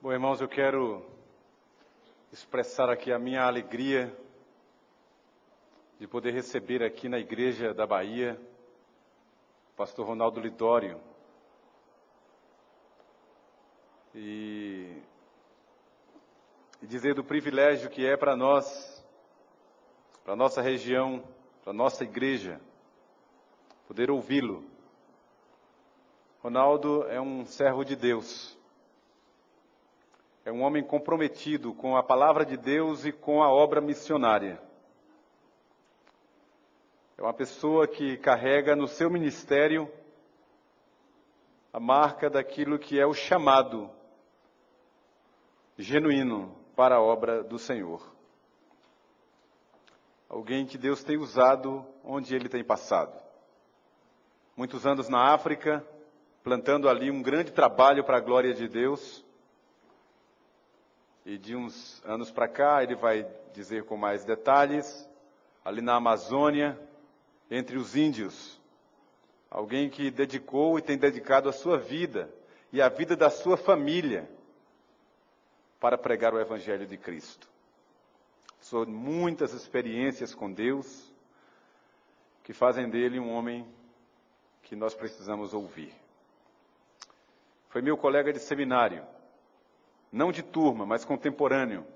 Bom, irmãos, eu quero expressar aqui a minha alegria de poder receber aqui na Igreja da Bahia o pastor Ronaldo Lidório. E dizer do privilégio que é para nós, para a nossa região, para a nossa igreja, poder ouvi-lo. Ronaldo é um servo de Deus. É um homem comprometido com a palavra de Deus e com a obra missionária. É uma pessoa que carrega no seu ministério a marca daquilo que é o chamado genuíno para a obra do Senhor. Alguém que Deus tem usado onde ele tem passado. Muitos anos na África, plantando ali um grande trabalho para a glória de Deus. E de uns anos para cá, ele vai dizer com mais detalhes, ali na Amazônia, entre os índios. Alguém que dedicou e tem dedicado a sua vida e a vida da sua família para pregar o Evangelho de Cristo. São muitas experiências com Deus que fazem dele um homem que nós precisamos ouvir. Foi meu colega de seminário. Não de turma, mas contemporâneo.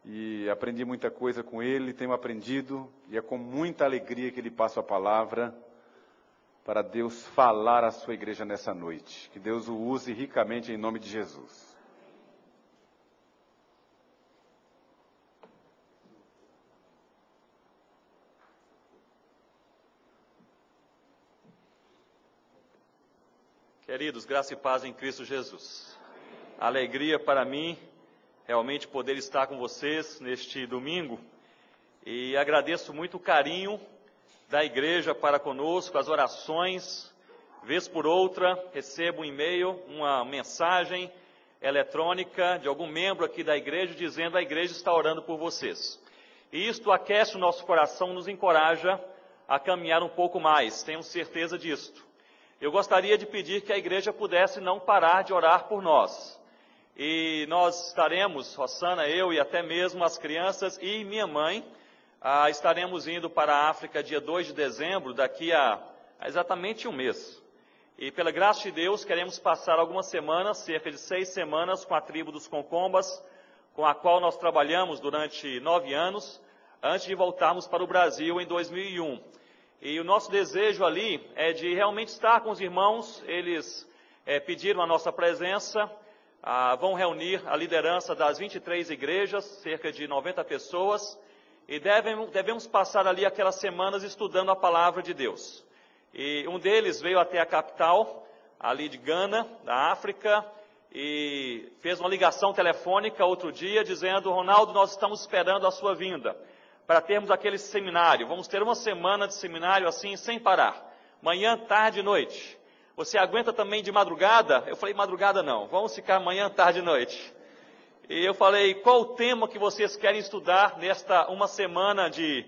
E aprendi muita coisa com ele, tenho aprendido, e é com muita alegria que ele passa a palavra para Deus falar à sua igreja nessa noite. Que Deus o use ricamente em nome de Jesus. Queridos, graça e paz em Cristo Jesus. Alegria para mim, realmente poder estar com vocês neste domingo, e agradeço muito o carinho da igreja para conosco, as orações. Vez por outra, recebo um e-mail, uma mensagem eletrônica de algum membro aqui da igreja, dizendo: a igreja está orando por vocês. E isto aquece o nosso coração, nos encoraja a caminhar um pouco mais, tenho certeza disto. Eu gostaria de pedir que a igreja pudesse não parar de orar por nós. E nós estaremos, Rossana, eu e até mesmo as crianças e minha mãe, estaremos indo para a África dia 2 de dezembro, daqui a exatamente um mês. E pela graça de Deus, queremos passar algumas semanas, cerca de 6 semanas, com a tribo dos Concombas, com a qual nós trabalhamos durante 9 anos, antes de voltarmos para o Brasil em 2001. E o nosso desejo ali é de realmente estar com os irmãos. Eles pediram a nossa presença. Vão reunir a liderança das 23 igrejas, cerca de 90 pessoas, e devemos passar ali aquelas semanas estudando a palavra de Deus. E um deles veio até a capital, ali de Gana, da África, e fez uma ligação telefônica outro dia, dizendo: Ronaldo, nós estamos esperando a sua vinda, para termos aquele seminário. Vamos ter uma semana de seminário assim, sem parar, manhã, tarde e noite. Você aguenta também de madrugada? Eu falei: madrugada não, vamos ficar manhã, tarde e noite. E eu falei: qual o tema que vocês querem estudar nesta uma semana de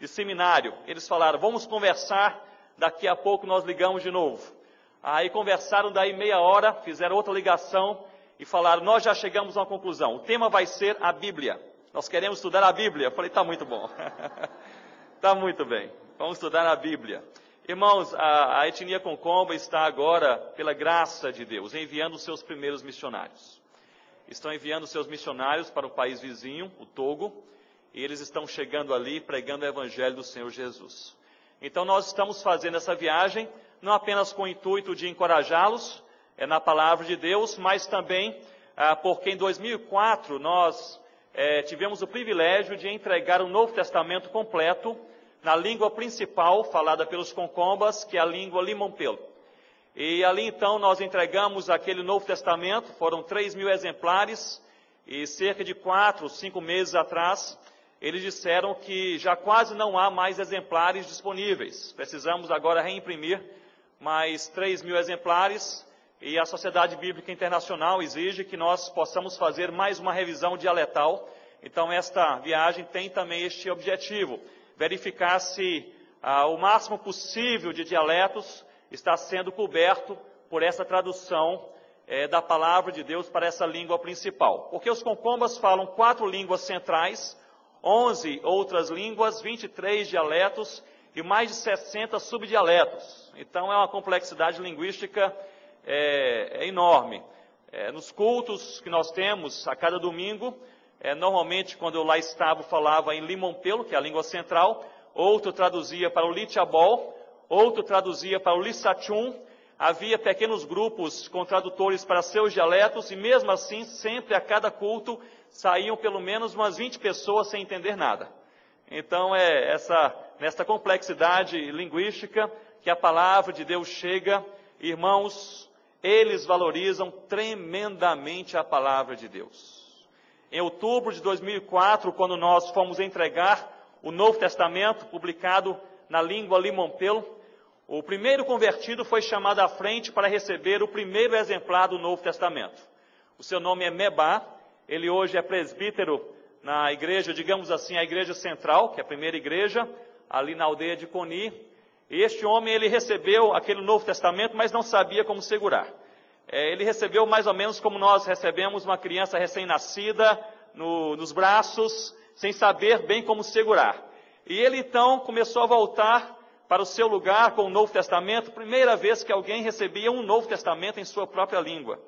seminário? Eles falaram: vamos conversar, daqui a pouco nós ligamos de novo. Aí conversaram daí meia hora, fizeram outra ligação e falaram: nós já chegamos a uma conclusão, o tema vai ser a Bíblia. Nós queremos estudar a Bíblia. Eu falei: está muito bom. Está muito bem, vamos estudar a Bíblia. Irmãos, a etnia Concomba está agora, pela graça de Deus, enviando os seus primeiros missionários. Estão enviando os seus missionários para o país vizinho, o Togo, e eles estão chegando ali pregando o Evangelho do Senhor Jesus. Então nós estamos fazendo essa viagem, não apenas com o intuito de encorajá-los na palavra de Deus, mas também porque em 2004 nós tivemos o privilégio de entregar o Novo Testamento completo na língua principal falada pelos Concombas, que é a língua Limompelo. E ali então nós entregamos aquele Novo Testamento, foram 3.000 exemplares, e cerca de 4, 5 meses atrás, eles disseram que já quase não há mais exemplares disponíveis. Precisamos agora reimprimir mais 3.000 exemplares, e a Sociedade Bíblica Internacional exige que nós possamos fazer mais uma revisão dialetal. Então esta viagem tem também este objetivo: verificar se o máximo possível de dialetos está sendo coberto por essa tradução da palavra de Deus para essa língua principal. Porque os Concombas falam 4 línguas centrais, 11 outras línguas, 23 dialetos e mais de 60 subdialetos. Então é uma complexidade linguística enorme. Nos cultos que nós temos a cada domingo, normalmente quando eu lá estava falava em Limompelo, que é a língua central, outro traduzia para o Litiabol, outro traduzia para o Lissachum. Havia pequenos grupos com tradutores para seus dialetos e mesmo assim, sempre a cada culto, saíam pelo menos umas 20 pessoas sem entender nada. Então nesta complexidade linguística que a palavra de Deus chega, irmãos, eles valorizam tremendamente a palavra de Deus. Em outubro de 2004, quando nós fomos entregar o Novo Testamento, publicado na língua Limompelo, o primeiro convertido foi chamado à frente para receber o primeiro exemplar do Novo Testamento. O seu nome é Mebá, ele hoje é presbítero na igreja, digamos assim, a igreja central, que é a primeira igreja, ali na aldeia de Coni. E este homem, ele recebeu aquele Novo Testamento, mas não sabia como segurar. Ele recebeu mais ou menos como nós recebemos uma criança recém-nascida nos braços, sem saber bem como segurar. E ele então começou a voltar para o seu lugar com o Novo Testamento, primeira vez que alguém recebia um Novo Testamento em sua própria língua.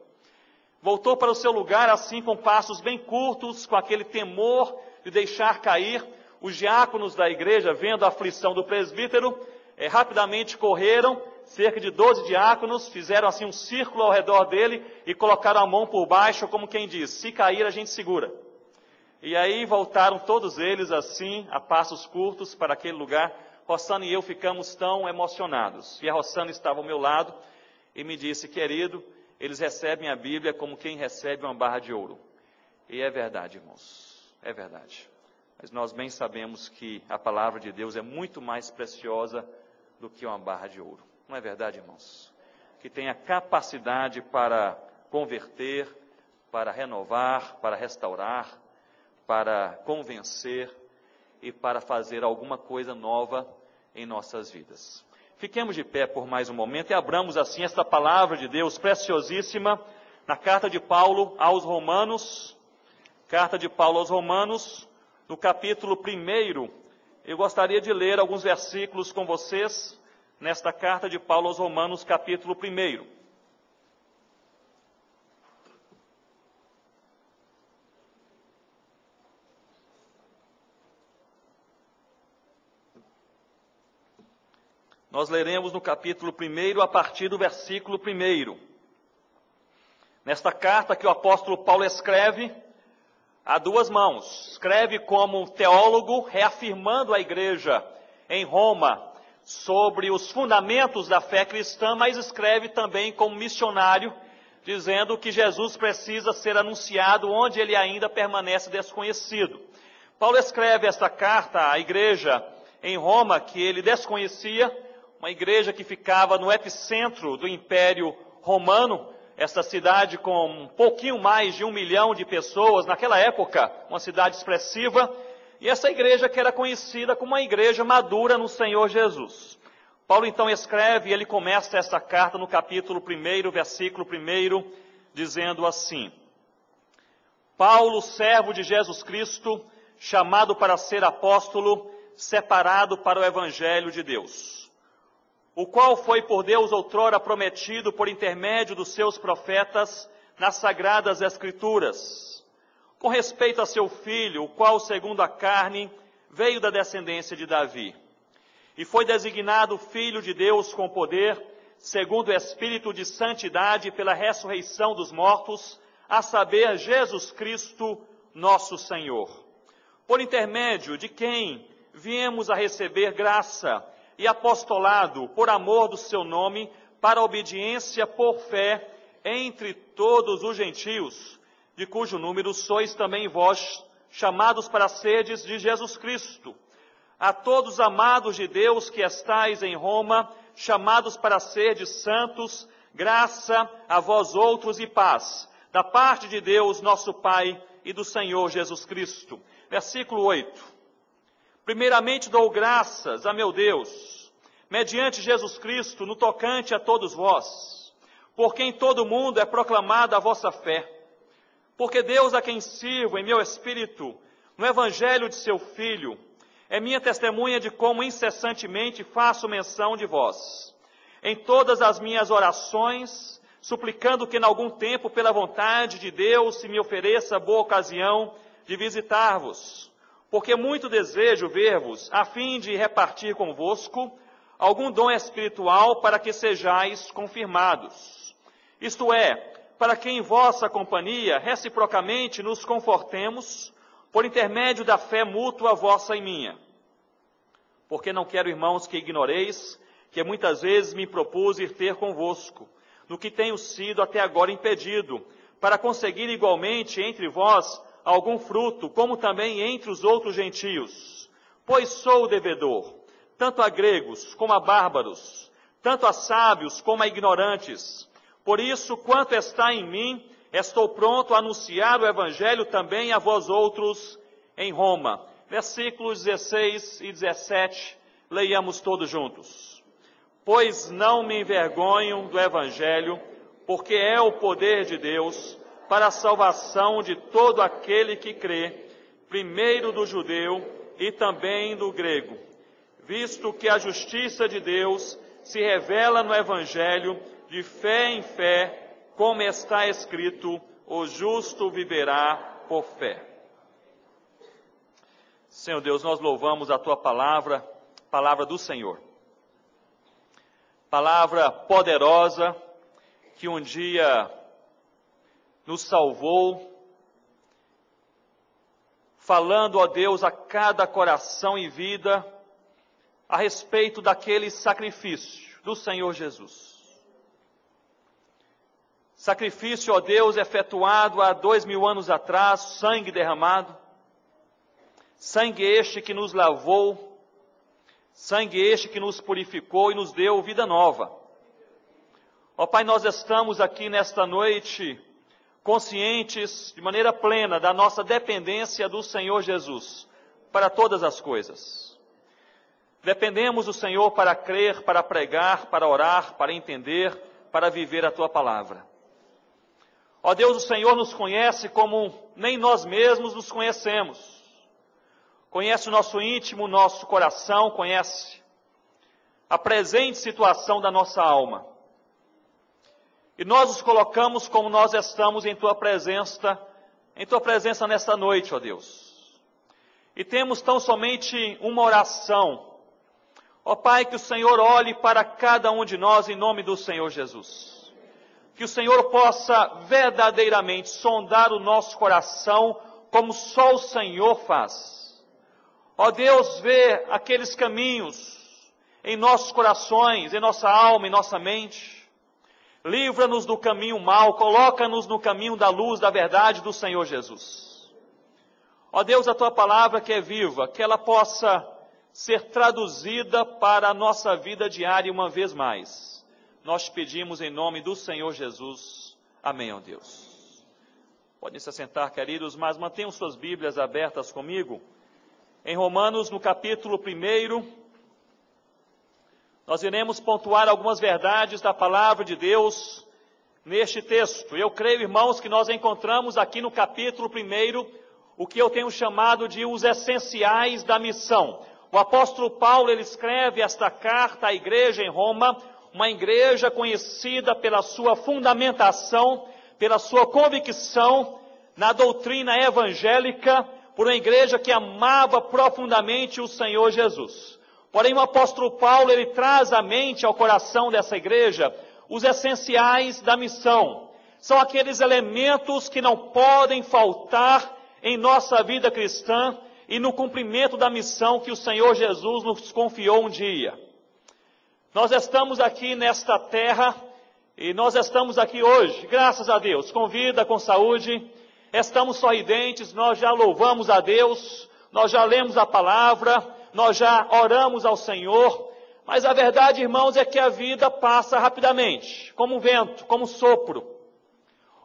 Voltou para o seu lugar assim com passos bem curtos, com aquele temor de deixar cair. Os diáconos da igreja, vendo a aflição do presbítero, rapidamente correram, cerca de 12 diáconos, fizeram assim um círculo ao redor dele e colocaram a mão por baixo, como quem diz, se cair a gente segura. E aí voltaram todos eles assim, a passos curtos, para aquele lugar. Rossana e eu ficamos tão emocionados. E a Rossana estava ao meu lado e me disse, querido, eles recebem a Bíblia como quem recebe uma barra de ouro. E é verdade, irmãos, é verdade. Mas nós bem sabemos que a palavra de Deus é muito mais preciosa do que uma barra de ouro. Não é verdade, irmãos? Que tem a capacidade para converter, para renovar, para restaurar, para convencer e para fazer alguma coisa nova em nossas vidas. Fiquemos de pé por mais um momento e abramos assim esta palavra de Deus preciosíssima na carta de Paulo aos Romanos. Carta de Paulo aos Romanos, no capítulo 1. Eu gostaria de ler alguns versículos com vocês nesta carta de Paulo aos Romanos, capítulo 1. Nós leremos no capítulo 1, a partir do versículo 1. Nesta carta que o apóstolo Paulo escreve a duas mãos. Escreve como teólogo, reafirmando a igreja em Roma sobre os fundamentos da fé cristã, mas escreve também como missionário, dizendo que Jesus precisa ser anunciado onde ele ainda permanece desconhecido. Paulo escreve esta carta à igreja em Roma, que ele desconhecia, uma igreja que ficava no epicentro do Império Romano, essa cidade com um pouquinho mais de 1 milhão de pessoas, naquela época, uma cidade expressiva, e essa igreja que era conhecida como uma igreja madura no Senhor Jesus. Paulo então escreve, e ele começa essa carta no capítulo 1, versículo 1, dizendo assim: Paulo, servo de Jesus Cristo, chamado para ser apóstolo, separado para o evangelho de Deus, o qual foi por Deus outrora prometido por intermédio dos seus profetas nas sagradas Escrituras, com respeito a seu filho, o qual, segundo a carne, veio da descendência de Davi, e foi designado Filho de Deus com poder, segundo o Espírito de santidade, pela ressurreição dos mortos, a saber, Jesus Cristo, nosso Senhor, por intermédio de quem viemos a receber graça e apostolado por amor do seu nome, para a obediência por fé entre todos os gentios, de cujo número sois também vós, chamados para serdes de Jesus Cristo. A todos amados de Deus que estais em Roma, chamados para serdes santos, graça a vós outros e paz, da parte de Deus nosso Pai e do Senhor Jesus Cristo. Versículo 8. Primeiramente dou graças a meu Deus, mediante Jesus Cristo, no tocante a todos vós, porque em todo o mundo é proclamada a vossa fé. Porque Deus a quem sirvo em meu espírito, no evangelho de seu Filho, é minha testemunha de como incessantemente faço menção de vós, em todas as minhas orações, suplicando que em algum tempo, pela vontade de Deus, se me ofereça boa ocasião de visitar-vos, porque muito desejo ver-vos, a fim de repartir convosco algum dom espiritual para que sejais confirmados. Isto é, para que em vossa companhia reciprocamente nos confortemos, por intermédio da fé mútua vossa e minha. Porque não quero, irmãos, que ignoreis que muitas vezes me propus ir ter convosco, no que tenho sido até agora impedido, para conseguir igualmente entre vós algum fruto, como também entre os outros gentios. Pois sou devedor, tanto a gregos como a bárbaros, tanto a sábios como a ignorantes. Por isso, quanto está em mim, estou pronto a anunciar o evangelho também a vós outros em Roma. Versículos 16 e 17, leiamos todos juntos. Pois não me envergonho do evangelho, porque é o poder de Deus para a salvação de todo aquele que crê, primeiro do judeu e também do grego, visto que a justiça de Deus se revela no evangelho de fé em fé, como está escrito, o justo viverá por fé. Senhor Deus, nós louvamos a Tua palavra, palavra do Senhor. Palavra poderosa, que um dia nos salvou, falando, ó Deus, a cada coração e vida, a respeito daquele sacrifício do Senhor Jesus. Sacrifício, ó Deus, efetuado há 2000 anos atrás, sangue derramado, sangue este que nos lavou, sangue este que nos purificou e nos deu vida nova. Ó Pai, nós estamos aqui nesta noite conscientes de maneira plena da nossa dependência do Senhor Jesus para todas as coisas. Dependemos do Senhor para crer, para pregar, para orar, para entender, para viver a Tua palavra. Ó Deus, o Senhor nos conhece como nem nós mesmos nos conhecemos. Conhece o nosso íntimo, o nosso coração, conhece a presente situação da nossa alma. E nós nos colocamos como nós estamos em Tua presença nesta noite, ó Deus. E temos tão somente uma oração. Ó Pai, que o Senhor olhe para cada um de nós em nome do Senhor Jesus. Que o Senhor possa verdadeiramente sondar o nosso coração como só o Senhor faz. Ó Deus, vê aqueles caminhos em nossos corações, em nossa alma, em nossa mente. Livra-nos do caminho mau, coloca-nos no caminho da luz, da verdade do Senhor Jesus. Ó Deus, a Tua palavra que é viva, que ela possa ser traduzida para a nossa vida diária uma vez mais. Nós te pedimos em nome do Senhor Jesus. Amém, ó Deus. Podem se assentar, queridos, mas mantenham suas Bíblias abertas comigo. Em Romanos, no capítulo 1, nós iremos pontuar algumas verdades da palavra de Deus neste texto. Eu creio, irmãos, que nós encontramos aqui no capítulo 1 o que eu tenho chamado de os essenciais da missão. O apóstolo Paulo, ele escreve esta carta à igreja em Roma, uma igreja conhecida pela sua fundamentação, pela sua convicção na doutrina evangélica, por uma igreja que amava profundamente o Senhor Jesus. Porém, o apóstolo Paulo, ele traz à mente, ao coração dessa igreja, os essenciais da missão. São aqueles elementos que não podem faltar em nossa vida cristã e no cumprimento da missão que o Senhor Jesus nos confiou um dia. Nós estamos aqui nesta terra e nós estamos aqui hoje, graças a Deus, com vida, com saúde. Estamos sorridentes, nós já louvamos a Deus, nós já lemos a palavra, nós já oramos ao Senhor, mas a verdade, irmãos, é que a vida passa rapidamente, como um vento, como um sopro.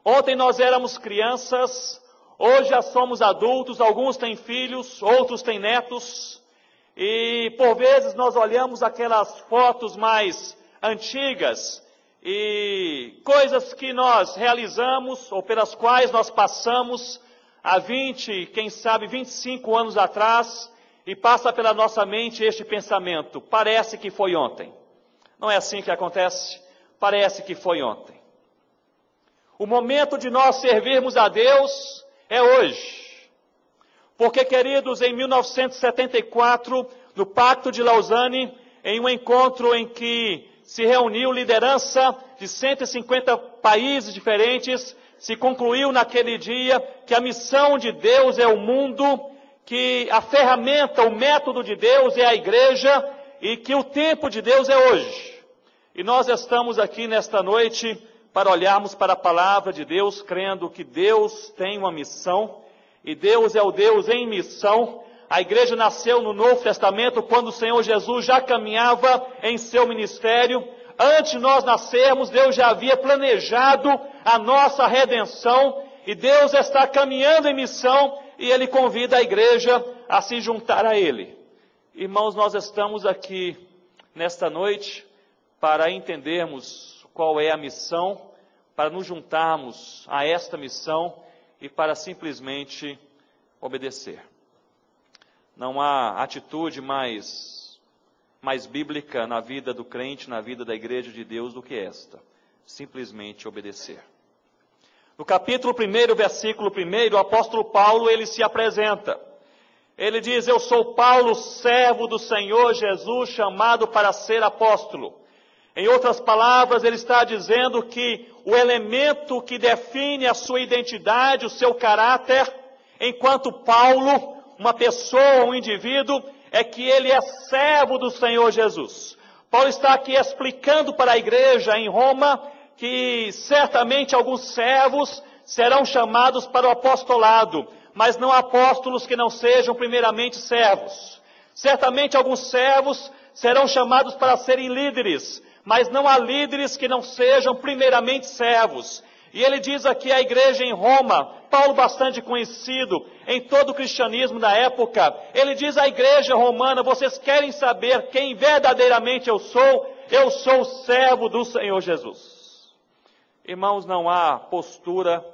Ontem nós éramos crianças, hoje já somos adultos, alguns têm filhos, outros têm netos, e por vezes nós olhamos aquelas fotos mais antigas e coisas que nós realizamos ou pelas quais nós passamos há 20, quem sabe 25 anos atrás, e passa pela nossa mente este pensamento: parece que foi ontem. Não é assim que acontece? Parece que foi ontem. O momento de nós servirmos a Deus é hoje. Porque, queridos, em 1974, no Pacto de Lausanne, em um encontro em que se reuniu liderança de 150 países diferentes, se concluiu naquele dia que a missão de Deus é o mundo, que a ferramenta, o método de Deus é a igreja e que o tempo de Deus é hoje. E nós estamos aqui nesta noite para olharmos para a palavra de Deus, crendo que Deus tem uma missão e Deus é o Deus em missão. A igreja nasceu no Novo Testamento quando o Senhor Jesus já caminhava em seu ministério. Antes de nós nascermos, Deus já havia planejado a nossa redenção e Deus está caminhando em missão e Ele convida a igreja a se juntar a Ele. Irmãos, nós estamos aqui nesta noite para entendermos qual é a missão, para nos juntarmos a esta missão e para simplesmente obedecer. Não há atitude mais bíblica na vida do crente, na vida da igreja de Deus do que esta: simplesmente obedecer. No capítulo 1, versículo 1, o apóstolo Paulo, ele se apresenta. Ele diz: eu sou Paulo, servo do Senhor Jesus, chamado para ser apóstolo. Em outras palavras, ele está dizendo que o elemento que define a sua identidade, o seu caráter, enquanto Paulo, uma pessoa, um indivíduo, é que ele é servo do Senhor Jesus. Paulo está aqui explicando para a igreja em Roma que certamente alguns servos serão chamados para o apostolado, mas não apóstolos que não sejam primeiramente servos. Certamente alguns servos serão chamados para serem líderes, mas não há líderes que não sejam primeiramente servos. E ele diz aqui à igreja em Roma, Paulo bastante conhecido em todo o cristianismo da época, ele diz à igreja romana: vocês querem saber quem verdadeiramente eu sou? Eu sou o servo do Senhor Jesus. Irmãos, não há postura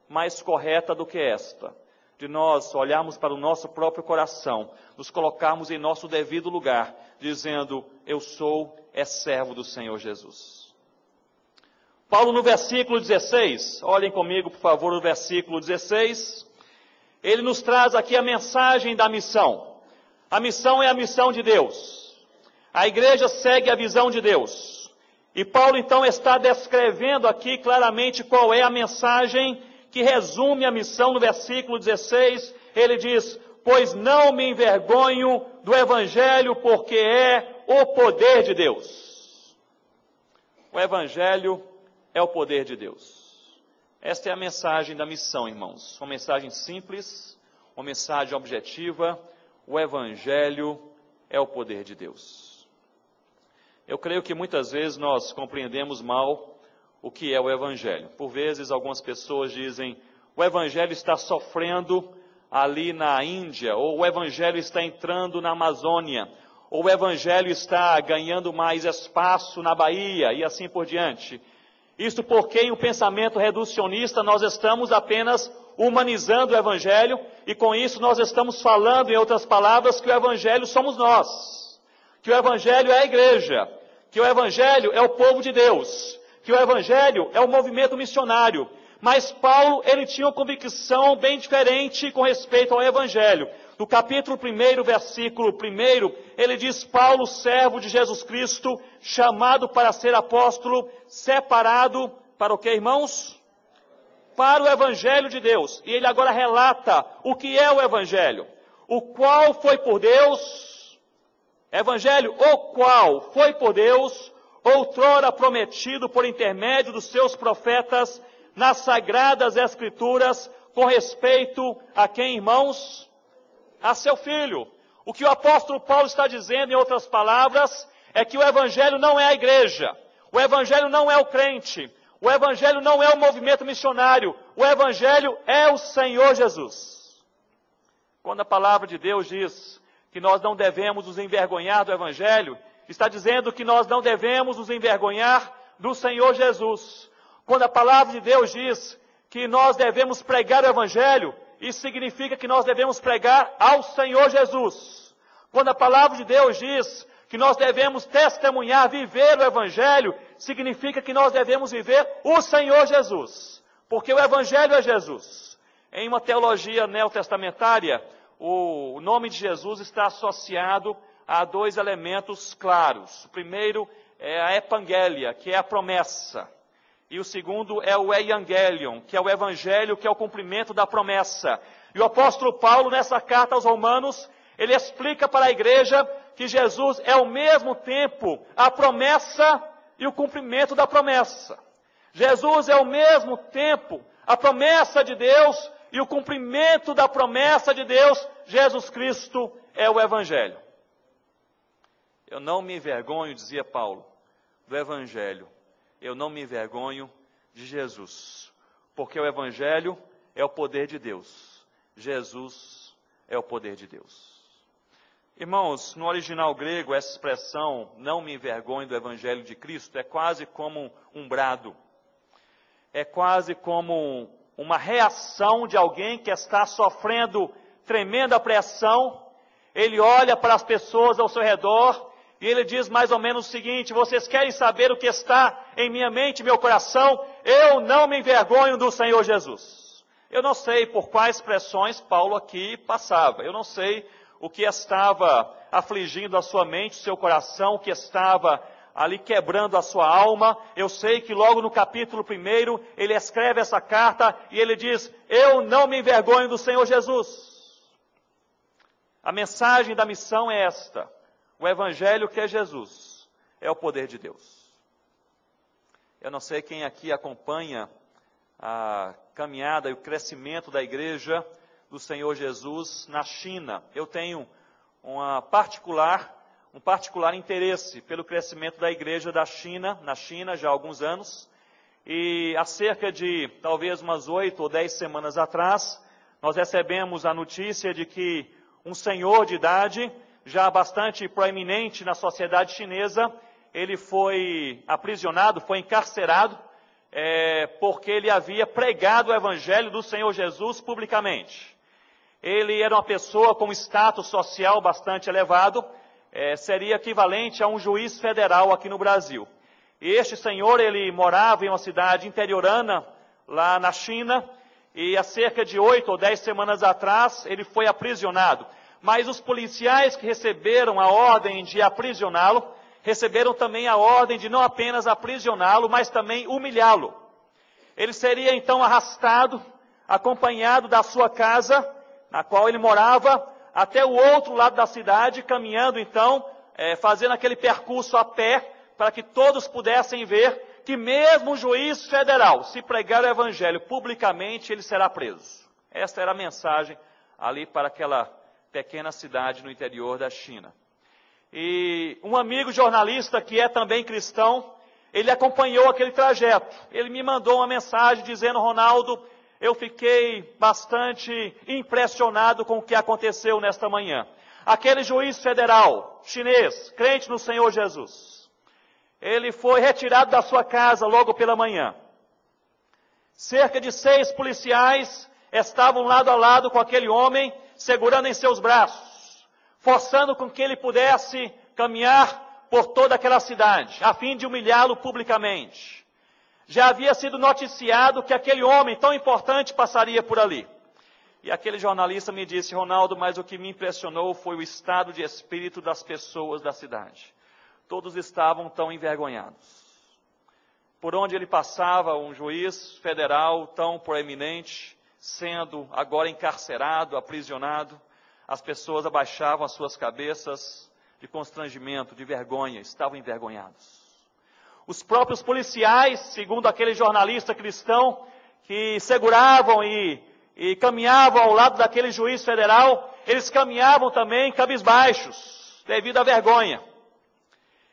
mais correta do que esta, de nós olharmos para o nosso próprio coração, nos colocarmos em nosso devido lugar, dizendo: eu sou servo do Senhor Jesus. Paulo, no versículo 16, olhem comigo por favor o versículo 16, ele nos traz aqui a mensagem da missão. A missão é a missão de Deus. A igreja segue a visão de Deus. E Paulo então está descrevendo aqui claramente qual é a mensagem que resume a missão no versículo 16. Ele diz: pois não me envergonho do Evangelho, porque é o poder de Deus. O Evangelho é o poder de Deus. Esta é a mensagem da missão, irmãos. Uma mensagem simples, uma mensagem objetiva. O Evangelho é o poder de Deus. Eu creio que muitas vezes nós compreendemos mal o que é o Evangelho. Por vezes algumas pessoas dizem: o Evangelho está sofrendo ali na Índia, ou o Evangelho está entrando na Amazônia, ou o Evangelho está ganhando mais espaço na Bahia, e assim por diante. Isto porque em um pensamento reducionista nós estamos apenas humanizando o Evangelho, e com isso nós estamos falando, em outras palavras, que o Evangelho somos nós, que o Evangelho é a igreja, que o Evangelho é o povo de Deus, que o Evangelho é o movimento missionário. Mas Paulo, ele tinha uma convicção bem diferente com respeito ao Evangelho. No capítulo 1, versículo 1, ele diz: Paulo, servo de Jesus Cristo, chamado para ser apóstolo, separado para o que, irmãos? Para o Evangelho de Deus. E ele agora relata o que é o Evangelho. O qual foi por Deus, Evangelho, o qual foi por Deus, outrora prometido por intermédio dos seus profetas, nas Sagradas Escrituras, com respeito a quem, irmãos? A seu Filho. O que o apóstolo Paulo está dizendo, em outras palavras, é que o Evangelho não é a igreja, o Evangelho não é o crente, o Evangelho não é o movimento missionário, o Evangelho é o Senhor Jesus. Quando a palavra de Deus diz que nós não devemos nos envergonhar do Evangelho, está dizendo que nós não devemos nos envergonhar do Senhor Jesus. Quando a palavra de Deus diz que nós devemos pregar o Evangelho, isso significa que nós devemos pregar ao Senhor Jesus. Quando a palavra de Deus diz que nós devemos testemunhar, viver o Evangelho, significa que nós devemos viver o Senhor Jesus. Porque o Evangelho é Jesus. Em uma teologia neotestamentária, o nome de Jesus está associado a dois elementos claros. O primeiro é a epangelia, que é a promessa. E o segundo é o evangelion, que é o evangelho, que é o cumprimento da promessa. E o apóstolo Paulo, nessa carta aos Romanos, ele explica para a igreja que Jesus é ao mesmo tempo a promessa e o cumprimento da promessa. Jesus é ao mesmo tempo a promessa de Deus e o cumprimento da promessa de Deus. Jesus Cristo é o evangelho. Eu não me envergonho, dizia Paulo, do evangelho. Eu não me envergonho de Jesus, porque o Evangelho é o poder de Deus. Jesus é o poder de Deus. Irmãos, no original grego, essa expressão, não me envergonho do Evangelho de Cristo, é quase como um brado. É quase como uma reação de alguém que está sofrendo tremenda pressão. Ele olha para as pessoas ao seu redor e ele diz mais ou menos o seguinte: vocês querem saber o que está em minha mente, meu coração? Eu não me envergonho do Senhor Jesus. Eu não sei por quais pressões Paulo aqui passava. Eu não sei o que estava afligindo a sua mente, o seu coração, o que estava ali quebrando a sua alma. Eu sei que logo no capítulo 1, ele escreve essa carta e ele diz: eu não me envergonho do Senhor Jesus. A mensagem da missão é esta: o Evangelho, que é Jesus, é o poder de Deus. Eu não sei quem aqui acompanha a caminhada e o crescimento da igreja do Senhor Jesus na China. Eu tenho um particular interesse pelo crescimento da igreja na China, já há alguns anos. E há cerca de, talvez umas 8 ou 10 semanas atrás, nós recebemos a notícia de que um senhor de idade, já bastante proeminente na sociedade chinesa, ele foi aprisionado, foi encarcerado, porque ele havia pregado o Evangelho do Senhor Jesus publicamente. Ele era uma pessoa com status social bastante elevado, seria equivalente a um juiz federal aqui no Brasil. E este senhor, ele morava em uma cidade interiorana, lá na China, e há cerca de 8 ou 10 semanas atrás, ele foi aprisionado. Mas os policiais que receberam a ordem de aprisioná-lo, receberam também a ordem de não apenas aprisioná-lo, mas também humilhá-lo. Ele seria então arrastado, acompanhado da sua casa, na qual ele morava, até o outro lado da cidade, caminhando então, fazendo aquele percurso a pé, para que todos pudessem ver que mesmo o juiz federal, se pregar o Evangelho publicamente, ele será preso. Esta era a mensagem ali para aquela pequena cidade no interior da China. E um amigo jornalista que é também cristão, ele acompanhou aquele trajeto. Ele me mandou uma mensagem dizendo: Ronaldo, eu fiquei bastante impressionado com o que aconteceu nesta manhã. Aquele juiz federal chinês, crente no Senhor Jesus, ele foi retirado da sua casa logo pela manhã. Cerca de 6 policiais estavam lado a lado com aquele homem, segurando em seus braços, forçando com que ele pudesse caminhar por toda aquela cidade, a fim de humilhá-lo publicamente. Já havia sido noticiado que aquele homem tão importante passaria por ali. E aquele jornalista me disse: Ronaldo, mas o que me impressionou foi o estado de espírito das pessoas da cidade. Todos estavam tão envergonhados. Por onde ele passava, um juiz federal tão proeminente, sendo agora encarcerado, aprisionado, as pessoas abaixavam as suas cabeças de constrangimento, de vergonha, estavam envergonhados. Os próprios policiais, segundo aquele jornalista cristão, que seguravam e caminhavam ao lado daquele juiz federal, eles caminhavam também cabisbaixos, devido à vergonha.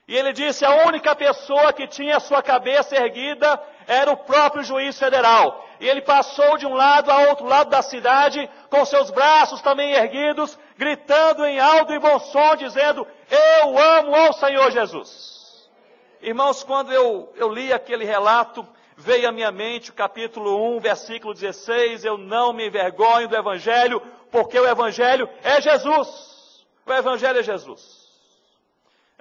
E ele disse: a única pessoa que tinha a sua cabeça erguida era o próprio juiz federal. E ele passou de um lado a outro lado da cidade, com seus braços também erguidos, gritando em alto e bom som, dizendo: eu amo ao Senhor Jesus. Irmãos, quando eu li aquele relato, veio à minha mente o capítulo 1, versículo 16, eu não me envergonho do Evangelho, porque o Evangelho é Jesus. O Evangelho é Jesus.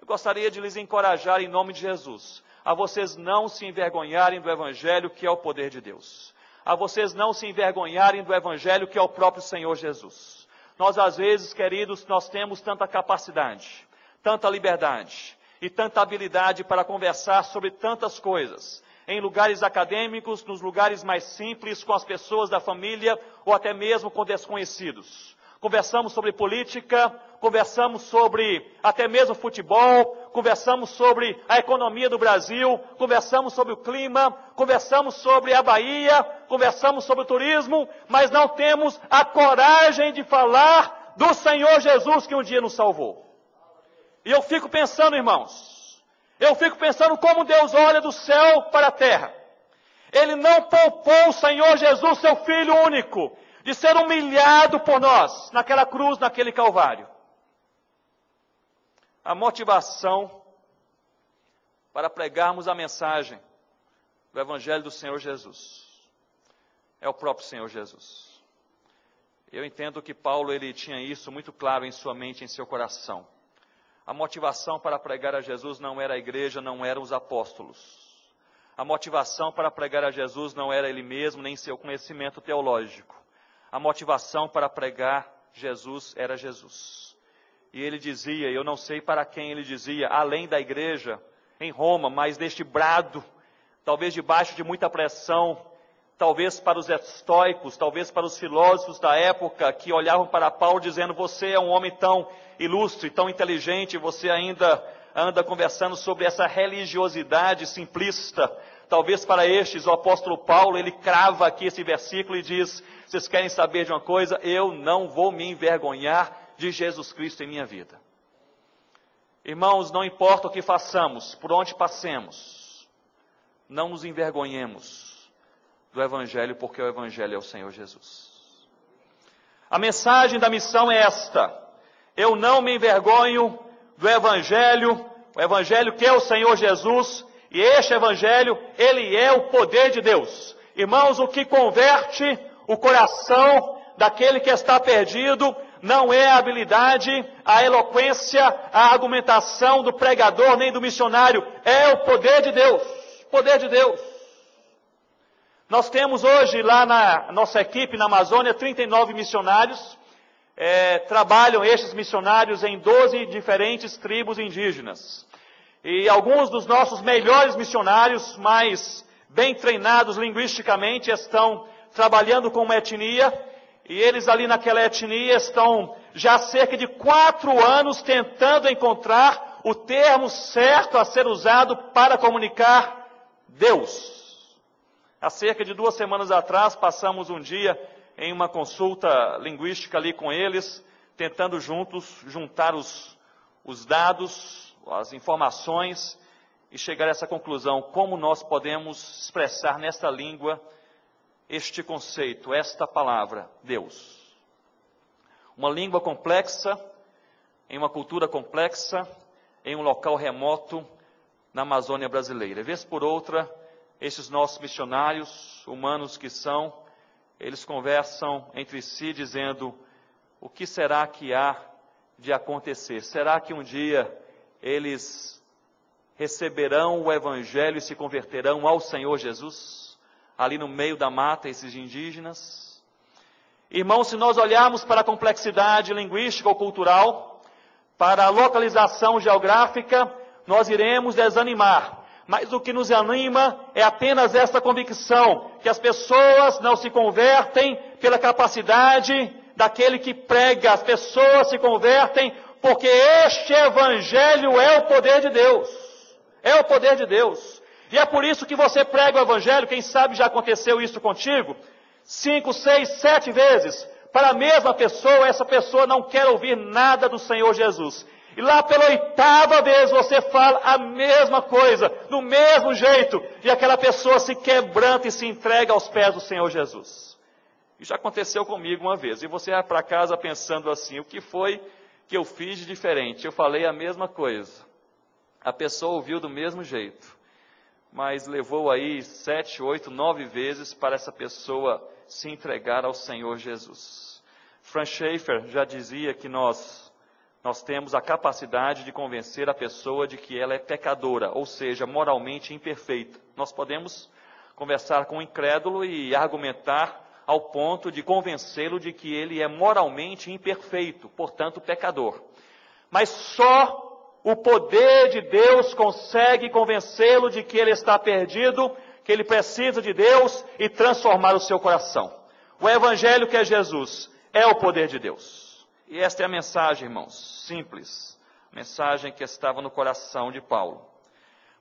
Eu gostaria de lhes encorajar em nome de Jesus, a vocês não se envergonharem do Evangelho, que é o poder de Deus. A vocês não se envergonharem do Evangelho, que é o próprio Senhor Jesus. Nós, às vezes, queridos, nós temos tanta capacidade, tanta liberdade e tanta habilidade para conversar sobre tantas coisas, em lugares acadêmicos, nos lugares mais simples, com as pessoas da família ou até mesmo com desconhecidos. Conversamos sobre política, conversamos sobre até mesmo futebol, conversamos sobre a economia do Brasil, conversamos sobre o clima, conversamos sobre a Bahia, conversamos sobre o turismo, mas não temos a coragem de falar do Senhor Jesus que um dia nos salvou. E eu fico pensando, irmãos, como Deus olha do céu para a terra. Ele não poupou o Senhor Jesus, seu Filho único, de ser humilhado por nós, naquela cruz, naquele Calvário. A motivação para pregarmos a mensagem do Evangelho do Senhor Jesus é o próprio Senhor Jesus. Eu entendo que Paulo ele tinha isso muito claro em sua mente, em seu coração. A motivação para pregar a Jesus não era a igreja, não eram os apóstolos. A motivação para pregar a Jesus não era ele mesmo, nem seu conhecimento teológico. A motivação para pregar Jesus era Jesus. E ele dizia, eu não sei para quem ele dizia, além da igreja, em Roma, mas neste brado, talvez debaixo de muita pressão, talvez para os estoicos, talvez para os filósofos da época, que olhavam para Paulo dizendo, você é um homem tão ilustre, tão inteligente, você ainda anda conversando sobre essa religiosidade simplista. Talvez para estes, o apóstolo Paulo, ele crava aqui esse versículo e diz, vocês querem saber de uma coisa? Eu não vou me envergonhar de Jesus Cristo em minha vida. Irmãos, não importa o que façamos, por onde passemos, não nos envergonhemos do Evangelho, porque o Evangelho é o Senhor Jesus. A mensagem da missão é esta, eu não me envergonho do Evangelho, o Evangelho que é o Senhor Jesus, e este Evangelho, ele é o poder de Deus. Irmãos, o que converte o coração daquele que está perdido não é a habilidade, a eloquência, a argumentação do pregador nem do missionário, é o poder de Deus. Poder de Deus. Nós temos hoje lá na nossa equipe na Amazônia 39 missionários. Trabalham estes missionários em 12 diferentes tribos indígenas. E alguns dos nossos melhores missionários, mais bem treinados linguisticamente, estão trabalhando com uma etnia, e eles ali naquela etnia estão já há cerca de 4 anos tentando encontrar o termo certo a ser usado para comunicar Deus. Há cerca de 2 semanas atrás, passamos um dia em uma consulta linguística ali com eles, tentando juntos juntar os dados, as informações e chegar a essa conclusão, como nós podemos expressar nesta língua este conceito, esta palavra, Deus. Uma língua complexa, em uma cultura complexa, em um local remoto na Amazônia brasileira. Vez por outra, esses nossos missionários, humanos que são, eles conversam entre si dizendo, o que será que há de acontecer? Será que um dia eles receberão o Evangelho e se converterão ao Senhor Jesus? Ali no meio da mata, esses indígenas. Irmãos, se nós olharmos para a complexidade linguística ou cultural, para a localização geográfica, nós iremos desanimar. Mas o que nos anima é apenas esta convicção, que as pessoas não se convertem pela capacidade daquele que prega, as pessoas se convertem porque este Evangelho é o poder de Deus. É o poder de Deus. E é por isso que você prega o Evangelho, quem sabe já aconteceu isso contigo, 5, 6, 7 vezes, para a mesma pessoa, essa pessoa não quer ouvir nada do Senhor Jesus. E lá pela 8ª vez você fala a mesma coisa, do mesmo jeito, e aquela pessoa se quebranta e se entrega aos pés do Senhor Jesus. E já aconteceu comigo uma vez, e você vai para casa pensando assim, o que foi que eu fiz de diferente? Eu falei a mesma coisa. a pessoa ouviu do mesmo jeito, mas levou aí 7, 8, 9 vezes para essa pessoa se entregar ao Senhor Jesus. Franz Schaeffer já dizia que nós temos a capacidade de convencer a pessoa de que ela é pecadora, ou seja, moralmente imperfeita. Nós podemos conversar com o incrédulo e argumentar ao ponto de convencê-lo de que ele é moralmente imperfeito, portanto pecador. Mas só o poder de Deus consegue convencê-lo de que ele está perdido, que ele precisa de Deus e transformar o seu coração. O Evangelho, que é Jesus, é o poder de Deus. E esta é a mensagem, irmãos, simples, mensagem que estava no coração de Paulo.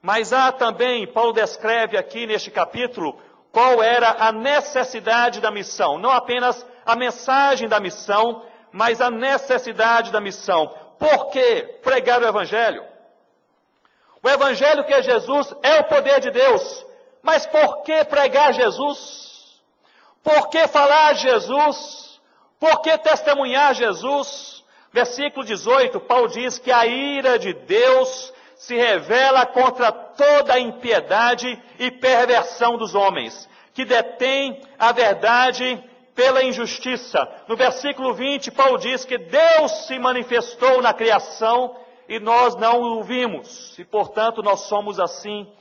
Mas há também, Paulo descreve aqui neste capítulo, qual era a necessidade da missão. Não apenas a mensagem da missão, mas a necessidade da missão. Por que pregar o Evangelho? O Evangelho, que é Jesus, é o poder de Deus. Mas por que pregar Jesus? Por que falar Jesus? Por que testemunhar Jesus? Versículo 18, Paulo diz que a ira de Deus se revela contra toda a impiedade e perversão dos homens, que detêm a verdade pela injustiça. No versículo 20, Paulo diz que Deus se manifestou na criação e nós não o vimos, e portanto nós somos assim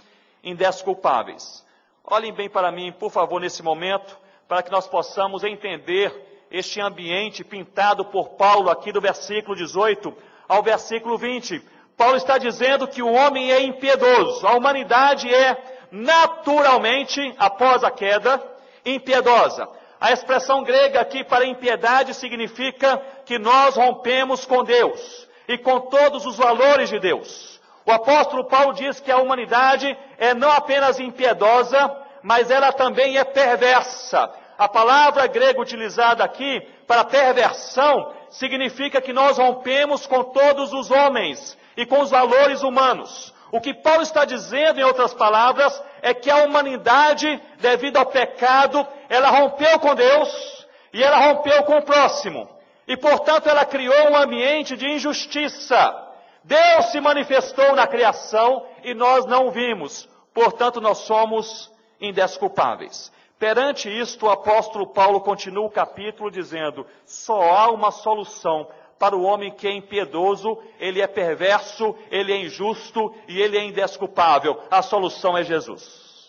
indesculpáveis. Olhem bem para mim, por favor, nesse momento, para que nós possamos entender este ambiente pintado por Paulo aqui do versículo 18 ao versículo 20. Paulo está dizendo que o homem é impiedoso, a humanidade é naturalmente, após a queda, impiedosa. A expressão grega aqui para impiedade significa que nós rompemos com Deus e com todos os valores de Deus. O apóstolo Paulo diz que a humanidade é não apenas impiedosa, mas ela também é perversa. A palavra grega utilizada aqui para perversão significa que nós rompemos com todos os homens e com os valores humanos. O que Paulo está dizendo, em outras palavras, é que a humanidade, devido ao pecado, ela rompeu com Deus e ela rompeu com o próximo. E, portanto, ela criou um ambiente de injustiça. Deus se manifestou na criação e nós não o vimos. Portanto, nós somos indesculpáveis. Perante isto, o apóstolo Paulo continua o capítulo dizendo: só há uma solução para o homem que é impiedoso, ele é perverso, ele é injusto e ele é indesculpável. A solução é Jesus.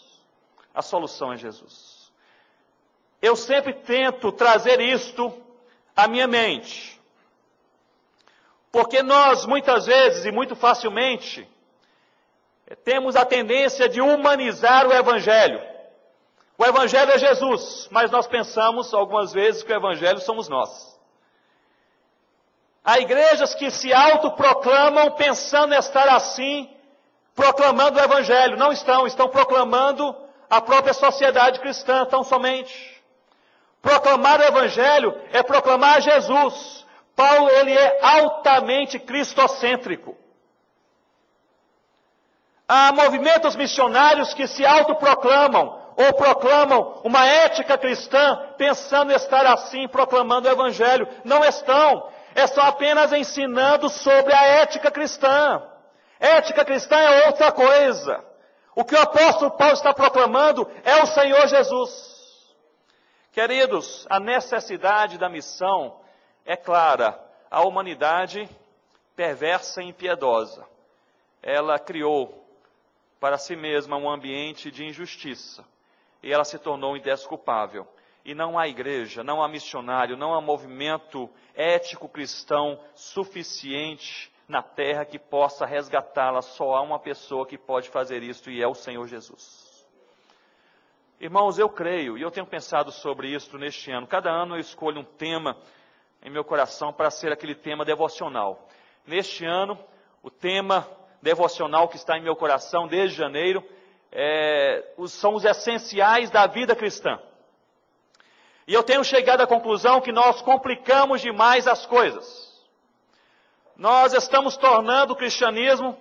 A solução é Jesus. Eu sempre tento trazer isto à minha mente, porque nós muitas vezes e muito facilmente temos a tendência de humanizar o Evangelho. O Evangelho é Jesus, mas nós pensamos algumas vezes que o Evangelho somos nós. Há igrejas que se autoproclamam pensando em estar assim, proclamando o Evangelho. Não estão proclamando a própria sociedade cristã tão somente. Proclamar o Evangelho é proclamar Jesus. Paulo, ele é altamente cristocêntrico. Há movimentos missionários que se autoproclamam, ou proclamam uma ética cristã, pensando estar assim, proclamando o Evangelho. Não estão apenas ensinando sobre a ética cristã. Ética cristã é outra coisa. O que o apóstolo Paulo está proclamando é o Senhor Jesus. Queridos, a necessidade da missão é clara. A humanidade perversa e impiedosa, ela criou para si mesma um ambiente de injustiça. E ela se tornou indesculpável. E não há igreja, não há missionário, não há movimento ético cristão suficiente na terra que possa resgatá-la. Só há uma pessoa que pode fazer isso e é o Senhor Jesus. Irmãos, eu creio, e eu tenho pensado sobre isso neste ano. Cada ano eu escolho um tema em meu coração para ser aquele tema devocional. Neste ano, o tema devocional que está em meu coração desde janeiro são os essenciais da vida cristã. E eu tenho chegado à conclusão que nós complicamos demais as coisas. Nós estamos tornando o cristianismo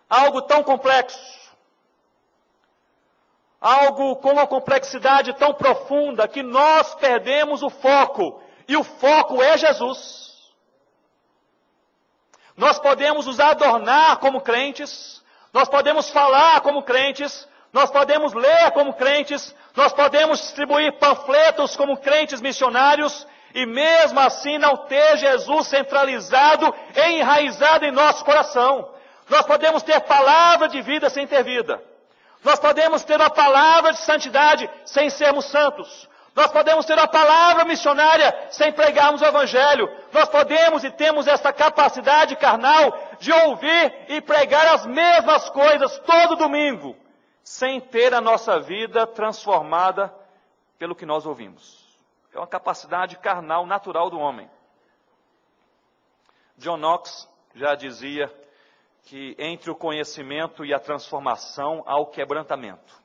algo tão complexo, algo com uma complexidade tão profunda, que nós perdemos o foco, e o foco é Jesus. Nós podemos nos adornar como crentes, nós podemos falar como crentes, nós podemos ler como crentes, nós podemos distribuir panfletos como crentes missionários, e mesmo assim não ter Jesus centralizado e enraizado em nosso coração. Nós podemos ter palavra de vida sem ter vida. Nós podemos ter uma palavra de santidade sem sermos santos. Nós podemos ter uma palavra missionária sem pregarmos o Evangelho. Nós podemos e temos essa capacidade carnal de ouvir e pregar as mesmas coisas todo domingo, sem ter a nossa vida transformada pelo que nós ouvimos. É uma capacidade carnal natural do homem. John Knox já dizia que entre o conhecimento e a transformação há o quebrantamento.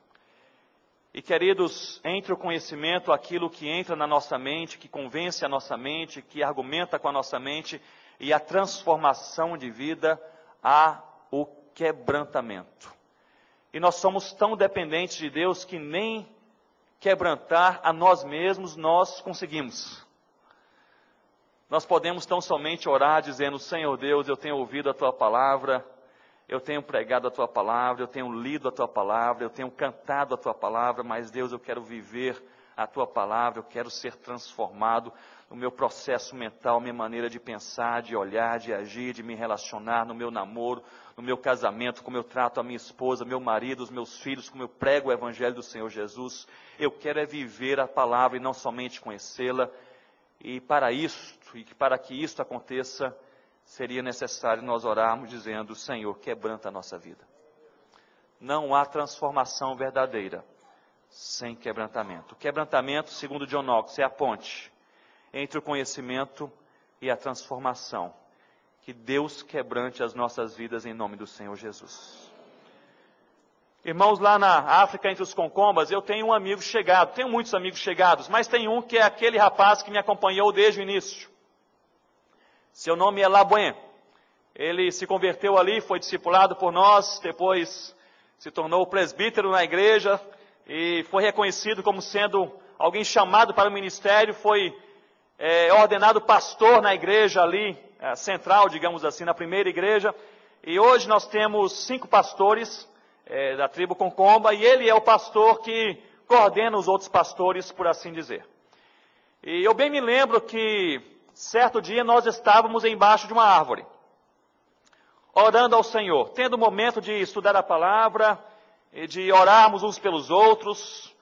E queridos, entre o conhecimento, aquilo que entra na nossa mente, que convence a nossa mente, que argumenta com a nossa mente, e a transformação de vida, há o quebrantamento. E nós somos tão dependentes de Deus que nem quebrantar a nós mesmos nós conseguimos. Nós podemos tão somente orar dizendo: Senhor Deus, eu tenho ouvido a Tua palavra, eu tenho pregado a Tua palavra, eu tenho lido a Tua palavra, eu tenho cantado a Tua palavra, mas Deus, eu quero viver a Tua palavra, eu quero ser transformado no meu processo mental, minha maneira de pensar, de olhar, de agir, de me relacionar no meu namoro, no meu casamento, como eu trato a minha esposa, meu marido, os meus filhos, como eu prego o Evangelho do Senhor Jesus. Eu quero é viver a palavra e não somente conhecê-la. E para isto, e para que isto aconteça, seria necessário nós orarmos dizendo: Senhor, quebranta a nossa vida. Não há transformação verdadeira sem quebrantamento. O quebrantamento, segundo John Knox, é a ponte entre o conhecimento e a transformação. Que Deus quebrante as nossas vidas em nome do Senhor Jesus. Irmãos, lá na África, entre os Concombas, eu tenho um amigo chegado, tenho muitos amigos chegados, mas tem um que é aquele rapaz que me acompanhou desde o início. Seu nome é Labuen. Ele se converteu ali, foi discipulado por nós, depois se tornou presbítero na igreja e foi reconhecido como sendo alguém chamado para o ministério, foi ordenado pastor na igreja ali, central, digamos assim, na primeira igreja. E hoje nós temos 5 pastores da tribo Concomba, e ele é o pastor que coordena os outros pastores, por assim dizer. E eu bem me lembro que certo dia nós estávamos embaixo de uma árvore, orando ao Senhor, tendo um momento de estudar a palavra e de orarmos uns pelos outros.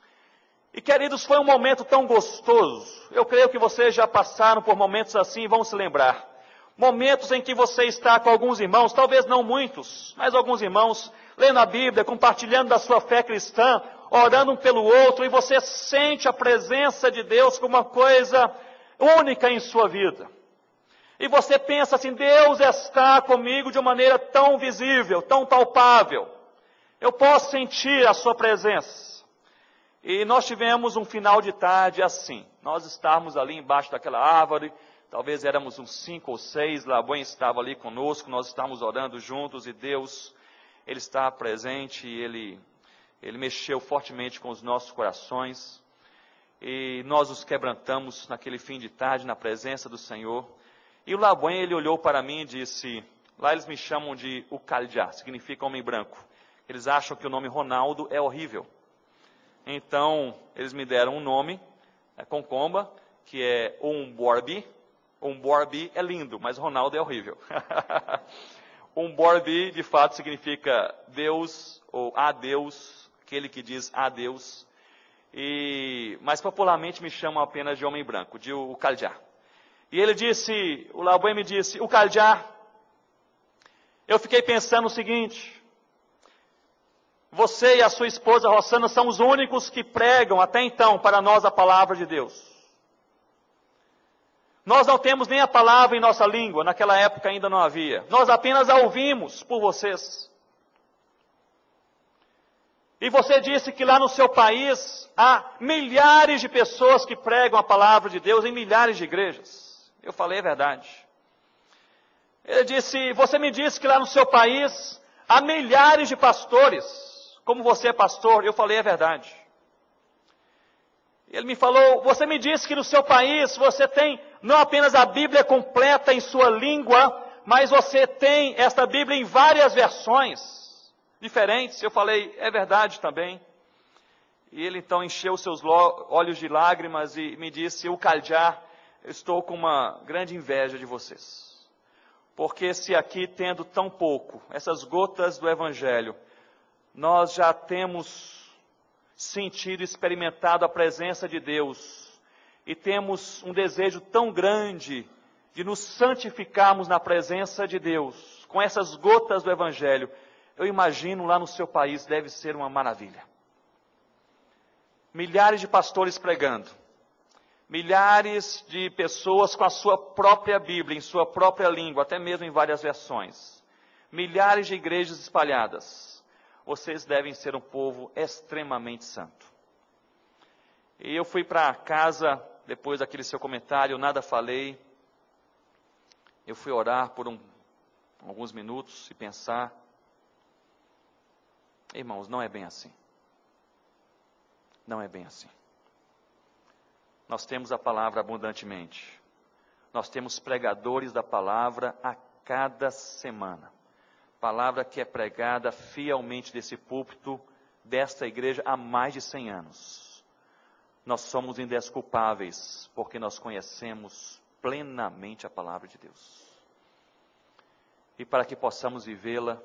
E queridos, foi um momento tão gostoso. Eu creio que vocês já passaram por momentos assim e vão se lembrar. Momentos em que você está com alguns irmãos, talvez não muitos, mas alguns irmãos, lendo a Bíblia, compartilhando da sua fé cristã, orando um pelo outro, e você sente a presença de Deus como uma coisa única em sua vida. E você pensa assim: Deus está comigo de uma maneira tão visível, tão palpável. Eu posso sentir a sua presença. E nós tivemos um final de tarde assim. Nós estávamos ali embaixo daquela árvore, talvez éramos uns 5 ou 6, Labuen estava ali conosco, nós estávamos orando juntos e Deus, Ele está presente e Ele mexeu fortemente com os nossos corações. E nós nos quebrantamos naquele fim de tarde na presença do Senhor. E o Labuen, ele olhou para mim e disse, lá eles me chamam de Ukaljá, significa homem branco. Eles acham que o nome Ronaldo é horrível. Então, eles me deram um nome, Concomba, que é Umborbi. Umborbi é lindo, mas Ronaldo é horrível. Umborbi, de fato, significa Deus, ou a Deus, aquele que diz a Deus. Mas popularmente me chamam apenas de homem branco, de Ukaljá. E ele disse, o Labuen me disse, Ukaljá, eu fiquei pensando o seguinte: você e a sua esposa Rossana são os únicos que pregam até então para nós a palavra de Deus. Nós não temos nem a palavra em nossa língua, naquela época ainda não havia. Nós apenas a ouvimos por vocês. E você disse que lá no seu país há milhares de pessoas que pregam a palavra de Deus em milhares de igrejas. Eu falei a verdade. Ele disse, você me disse que lá no seu país há milhares de pastores. Como você é pastor, eu falei a verdade. Ele me falou, você me disse que no seu país você tem não apenas a Bíblia completa em sua língua, mas você tem esta Bíblia em várias versões diferentes. Eu falei, é verdade também. E ele então encheu seus olhos de lágrimas e me disse, o Kaljar, eu estou com uma grande inveja de vocês. Porque se aqui, tendo tão pouco, essas gotas do Evangelho, nós já temos sentido, experimentado a presença de Deus, e temos um desejo tão grande de nos santificarmos na presença de Deus, com essas gotas do Evangelho, eu imagino lá no seu país deve ser uma maravilha. Milhares de pastores pregando, milhares de pessoas com a sua própria Bíblia, em sua própria língua, até mesmo em várias versões. Milhares de igrejas espalhadas. Vocês devem ser um povo extremamente santo. E eu fui para casa, depois daquele seu comentário, eu nada falei. Eu fui orar por alguns minutos e pensar. Irmãos, não é bem assim. Não é bem assim. Nós temos a palavra abundantemente. Nós temos pregadores da palavra a cada semana. Palavra que é pregada fielmente desse púlpito, desta igreja, há mais de 100 anos. Nós somos indesculpáveis, porque nós conhecemos plenamente a palavra de Deus. E para que possamos vivê-la,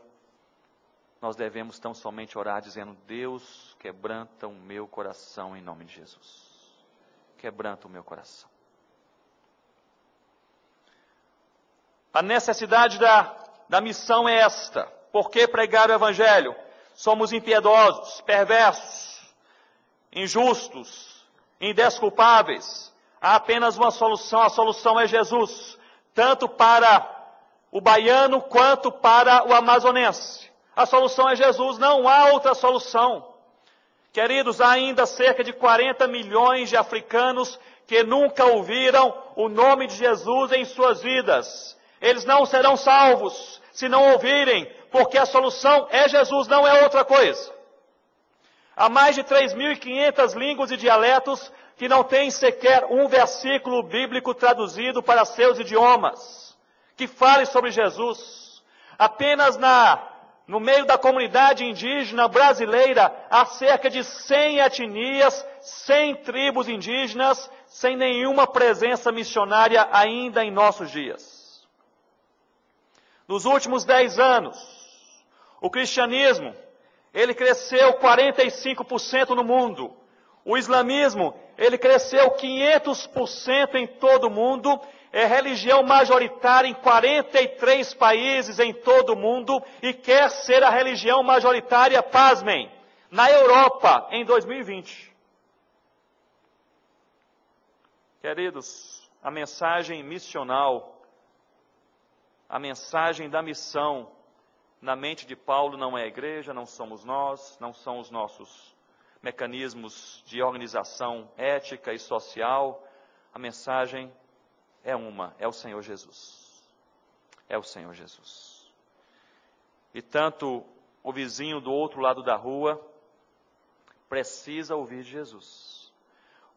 nós devemos tão somente orar dizendo, Deus, quebranta o meu coração em nome de Jesus. Quebranta o meu coração. A necessidade da missão é esta. Por que pregar o Evangelho? Somos impiedosos, perversos, injustos, indesculpáveis. Há apenas uma solução, a solução é Jesus. Tanto para o baiano quanto para o amazonense. A solução é Jesus, não há outra solução. Queridos, há ainda cerca de 40 milhões de africanos que nunca ouviram o nome de Jesus em suas vidas. Eles não serão salvos se não ouvirem, porque a solução é Jesus, não é outra coisa. Há mais de 3.500 línguas e dialetos que não têm sequer um versículo bíblico traduzido para seus idiomas, que fale sobre Jesus. Apenas no meio da comunidade indígena brasileira, há cerca de 100 etnias, 100 tribos indígenas, sem nenhuma presença missionária ainda em nossos dias. Nos últimos 10 anos, o cristianismo, ele cresceu 45% no mundo. O islamismo, ele cresceu 500% em todo o mundo. É religião majoritária em 43 países em todo o mundo e quer ser a religião majoritária, pasmem, na Europa em 2020. Queridos, a mensagem missional, a mensagem da missão, na mente de Paulo não é a igreja, não somos nós, não são os nossos mecanismos de organização ética e social. A mensagem é o Senhor Jesus. É o Senhor Jesus. E tanto o vizinho do outro lado da rua precisa ouvir Jesus,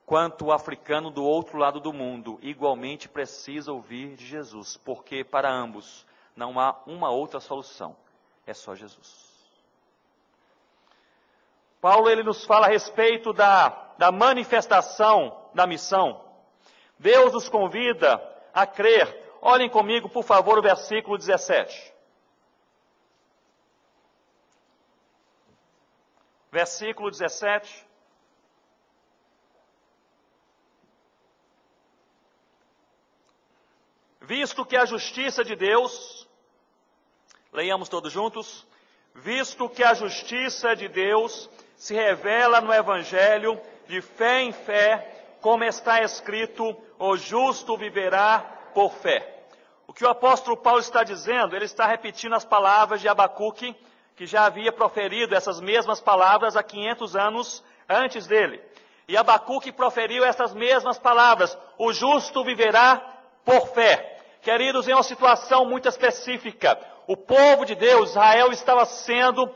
quanto o africano do outro lado do mundo igualmente precisa ouvir de Jesus, porque para ambos não há uma outra solução, é só Jesus. Paulo ele nos fala a respeito da manifestação da missão. Deus nos convida a crer. Olhem comigo, por favor, o versículo 17. Versículo 17. Visto que a justiça de Deus, leiamos todos juntos, visto que a justiça de Deus se revela no Evangelho de fé em fé, como está escrito, o justo viverá por fé. O que o apóstolo Paulo está dizendo, ele está repetindo as palavras de Abacuque, que já havia proferido essas mesmas palavras há 500 anos antes dele. E Abacuque proferiu essas mesmas palavras, o justo viverá por fé. Queridos, em uma situação muito específica, o povo de Deus, Israel, estava sendo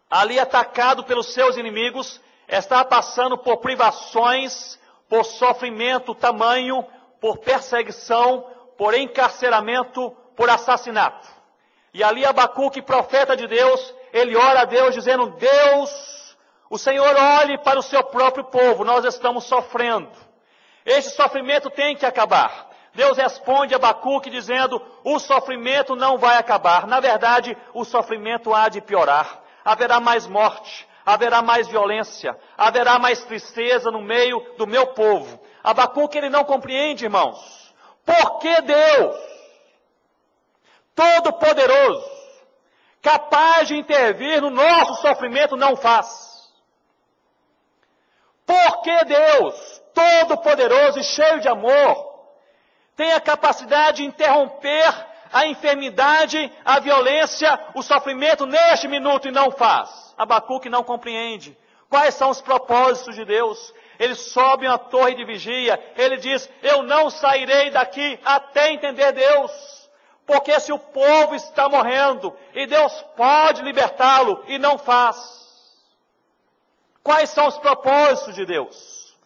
ali atacado pelos seus inimigos, estava passando por privações, por sofrimento tamanho, por perseguição, por encarceramento, por assassinato. E ali Abacuque, profeta de Deus, ele ora a Deus dizendo: Deus, o Senhor olhe para o seu próprio povo, nós estamos sofrendo. Este sofrimento tem que acabar. Deus responde a Abacuque dizendo: o sofrimento não vai acabar. Na verdade, o sofrimento há de piorar. Haverá mais morte, haverá mais violência, haverá mais tristeza no meio do meu povo. Abacuque, ele não compreende, irmãos. Por que Deus, Todo-Poderoso, capaz de intervir no nosso sofrimento, não faz? Por que Deus, Todo-Poderoso e cheio de amor, tem a capacidade de interromper a enfermidade, a violência, o sofrimento neste minuto e não faz? Abacuque não compreende. Quais são os propósitos de Deus? Ele sobe uma torre de vigia, ele diz: eu não sairei daqui até entender Deus. Porque se o povo está morrendo e Deus pode libertá-lo e não faz. Quais são os propósitos de Deus?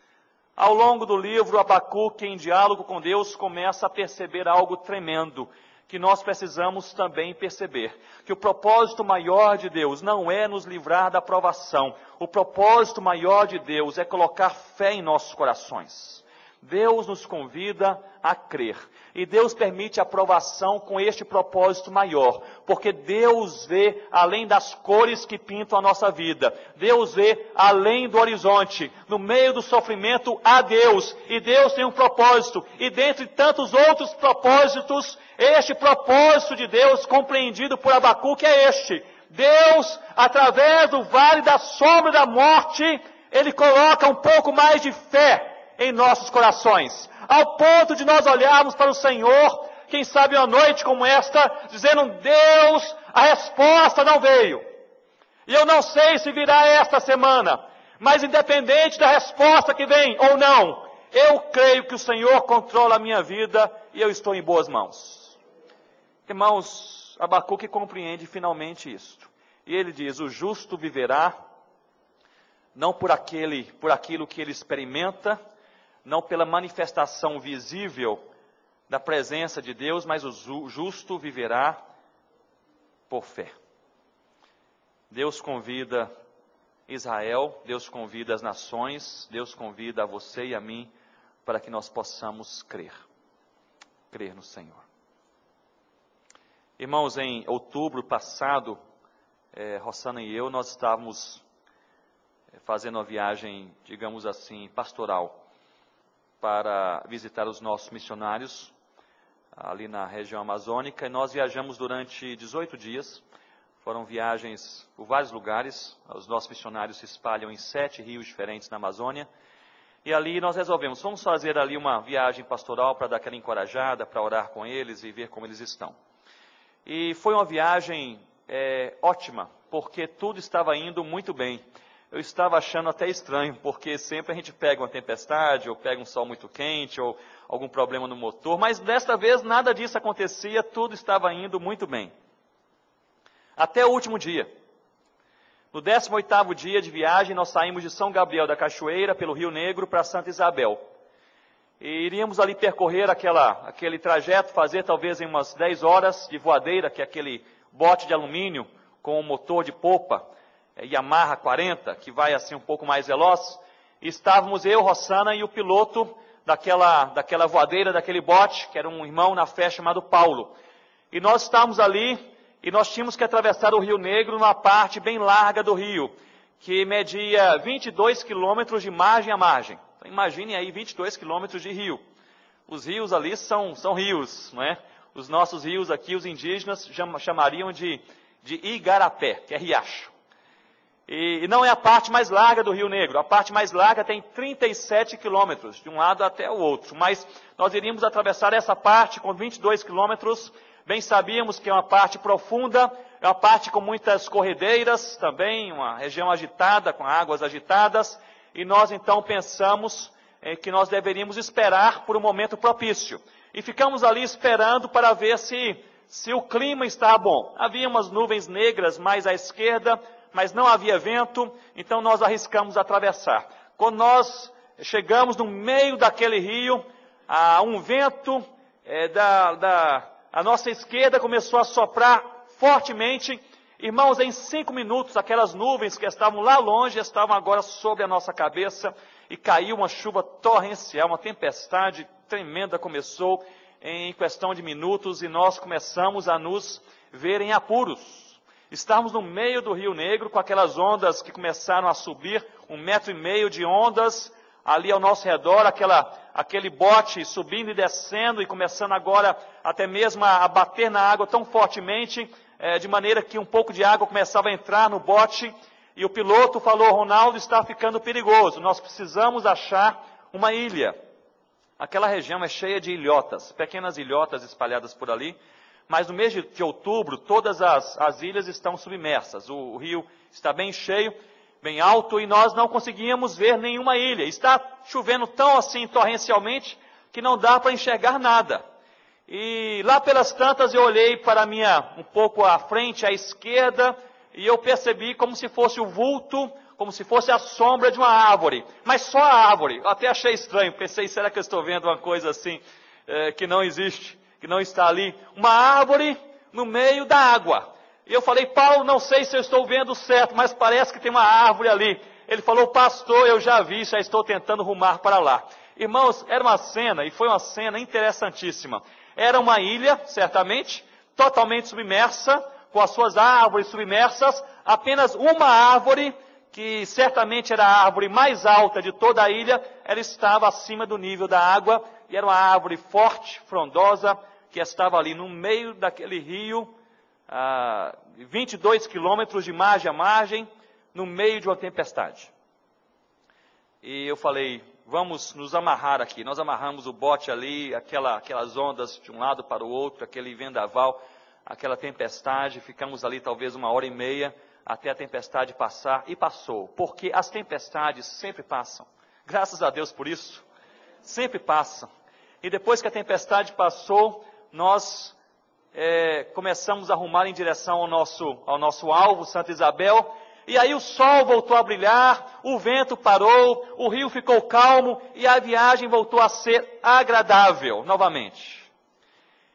Ao longo do livro, Abacuque, em diálogo com Deus, começa a perceber algo tremendo, que nós precisamos também perceber. Que o propósito maior de Deus não é nos livrar da provação. O propósito maior de Deus é colocar fé em nossos corações. Deus nos convida a crer. E Deus permite a provação com este propósito maior. Porque Deus vê além das cores que pintam a nossa vida. Deus vê além do horizonte. No meio do sofrimento há Deus. E Deus tem um propósito. E dentre tantos outros propósitos, este propósito de Deus, compreendido por Abacuque, é este. Deus, através do vale da sombra da morte, Ele coloca um pouco mais de fé em nossos corações, ao ponto de nós olharmos para o Senhor, quem sabe uma noite como esta, dizendo: Deus, a resposta não veio, e eu não sei se virá esta semana, mas independente da resposta que vem ou não, eu creio que o Senhor controla a minha vida e eu estou em boas mãos. Irmãos, Abacuque compreende finalmente isto, e ele diz: o justo viverá, não por aquilo que ele experimenta, não pela manifestação visível da presença de Deus, mas o justo viverá por fé. Deus convida Israel, Deus convida as nações, Deus convida a você e a mim para que nós possamos crer no Senhor. Irmãos, em outubro passado, Rossana e eu, nós estávamos fazendo uma viagem, digamos assim, pastoral, para visitar os nossos missionários ali na região amazônica, e nós viajamos durante 18 dias, foram viagens por vários lugares, os nossos missionários se espalham em 7 rios diferentes na Amazônia, e ali nós resolvemos, vamos fazer ali uma viagem pastoral para dar aquela encorajada, para orar com eles e ver como eles estão. E foi uma viagem ótima, porque tudo estava indo muito bem. Eu estava achando até estranho, porque sempre a gente pega uma tempestade, ou pega um sol muito quente, ou algum problema no motor, mas desta vez nada disso acontecia, tudo estava indo muito bem. Até o último dia. No 18º dia de viagem, nós saímos de São Gabriel da Cachoeira, pelo Rio Negro, para Santa Isabel. E iríamos ali percorrer aquele trajeto, fazer talvez em umas 10 horas de voadeira, que é aquele bote de alumínio com um motor de popa, Yamaha 40, que vai assim um pouco mais veloz. E estávamos eu, Rossana e o piloto daquela voadeira, daquele bote, que era um irmão na fé chamado Paulo. E nós estávamos ali e nós tínhamos que atravessar o Rio Negro numa parte bem larga do rio, que media 22 quilômetros de margem a margem. Então, imaginem aí 22 quilômetros de rio. Os rios ali são rios, não é? Os nossos rios aqui, os indígenas chamariam de igarapé, que é riacho. E não é a parte mais larga do Rio Negro. A parte mais larga tem 37 quilômetros, de um lado até o outro. Mas nós iríamos atravessar essa parte com 22 quilômetros. Bem sabíamos que é uma parte profunda, é uma parte com muitas corredeiras também, uma região agitada, com águas agitadas. E nós então pensamos que nós deveríamos esperar por um momento propício. E ficamos ali esperando para ver se o clima estava bom. Havia umas nuvens negras mais à esquerda, mas não havia vento, então nós arriscamos atravessar. Quando nós chegamos no meio daquele rio, um vento a nossa esquerda começou a soprar fortemente. Irmãos, em 5 minutos, aquelas nuvens que estavam lá longe, estavam agora sobre a nossa cabeça, e caiu uma chuva torrencial, uma tempestade tremenda começou em questão de minutos, e nós começamos a nos ver em apuros. Estávamos no meio do Rio Negro, com aquelas ondas que começaram a subir, 1,5 metro de ondas ali ao nosso redor, aquele bote subindo e descendo, e começando agora até mesmo a bater na água tão fortemente, de maneira que um pouco de água começava a entrar no bote, e o piloto falou: Ronaldo, está ficando perigoso, nós precisamos achar uma ilha. Aquela região é cheia de ilhotas, pequenas ilhotas espalhadas por ali, mas no mês de outubro todas as ilhas estão submersas, o rio está bem cheio, bem alto, e nós não conseguíamos ver nenhuma ilha. Está chovendo tão assim torrencialmente que não dá para enxergar nada. E lá pelas tantas eu olhei para um pouco à frente, à esquerda, e eu percebi como se fosse o vulto, como se fosse a sombra de uma árvore, mas só a árvore. Eu até achei estranho, pensei, será que eu estou vendo uma coisa assim, que não existe, que não está ali? Uma árvore no meio da água. E eu falei: Paulo, não sei se eu estou vendo certo, mas parece que tem uma árvore ali. Ele falou: pastor, eu já vi, já estou tentando rumar para lá. Irmãos, era uma cena, e foi uma cena interessantíssima. Era uma ilha, certamente, totalmente submersa, com as suas árvores submersas, apenas uma árvore, que certamente era a árvore mais alta de toda a ilha, ela estava acima do nível da água, e era uma árvore forte, frondosa, que estava ali no meio daquele rio, 22 quilômetros de margem a margem, no meio de uma tempestade. E eu falei: vamos nos amarrar aqui. Nós amarramos o bote ali, aquelas ondas de um lado para o outro, aquele vendaval, aquela tempestade. Ficamos ali talvez 1h30 até a tempestade passar, e passou. Porque as tempestades sempre passam. Graças a Deus por isso. Sempre passam. E depois que a tempestade passou, nós começamos a rumar em direção ao nosso alvo, Santa Isabel. E aí o sol voltou a brilhar, o vento parou, o rio ficou calmo e a viagem voltou a ser agradável novamente.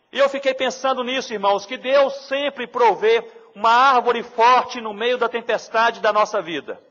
E eu fiquei pensando nisso, irmãos, que Deus sempre provê uma árvore forte no meio da tempestade da nossa vida.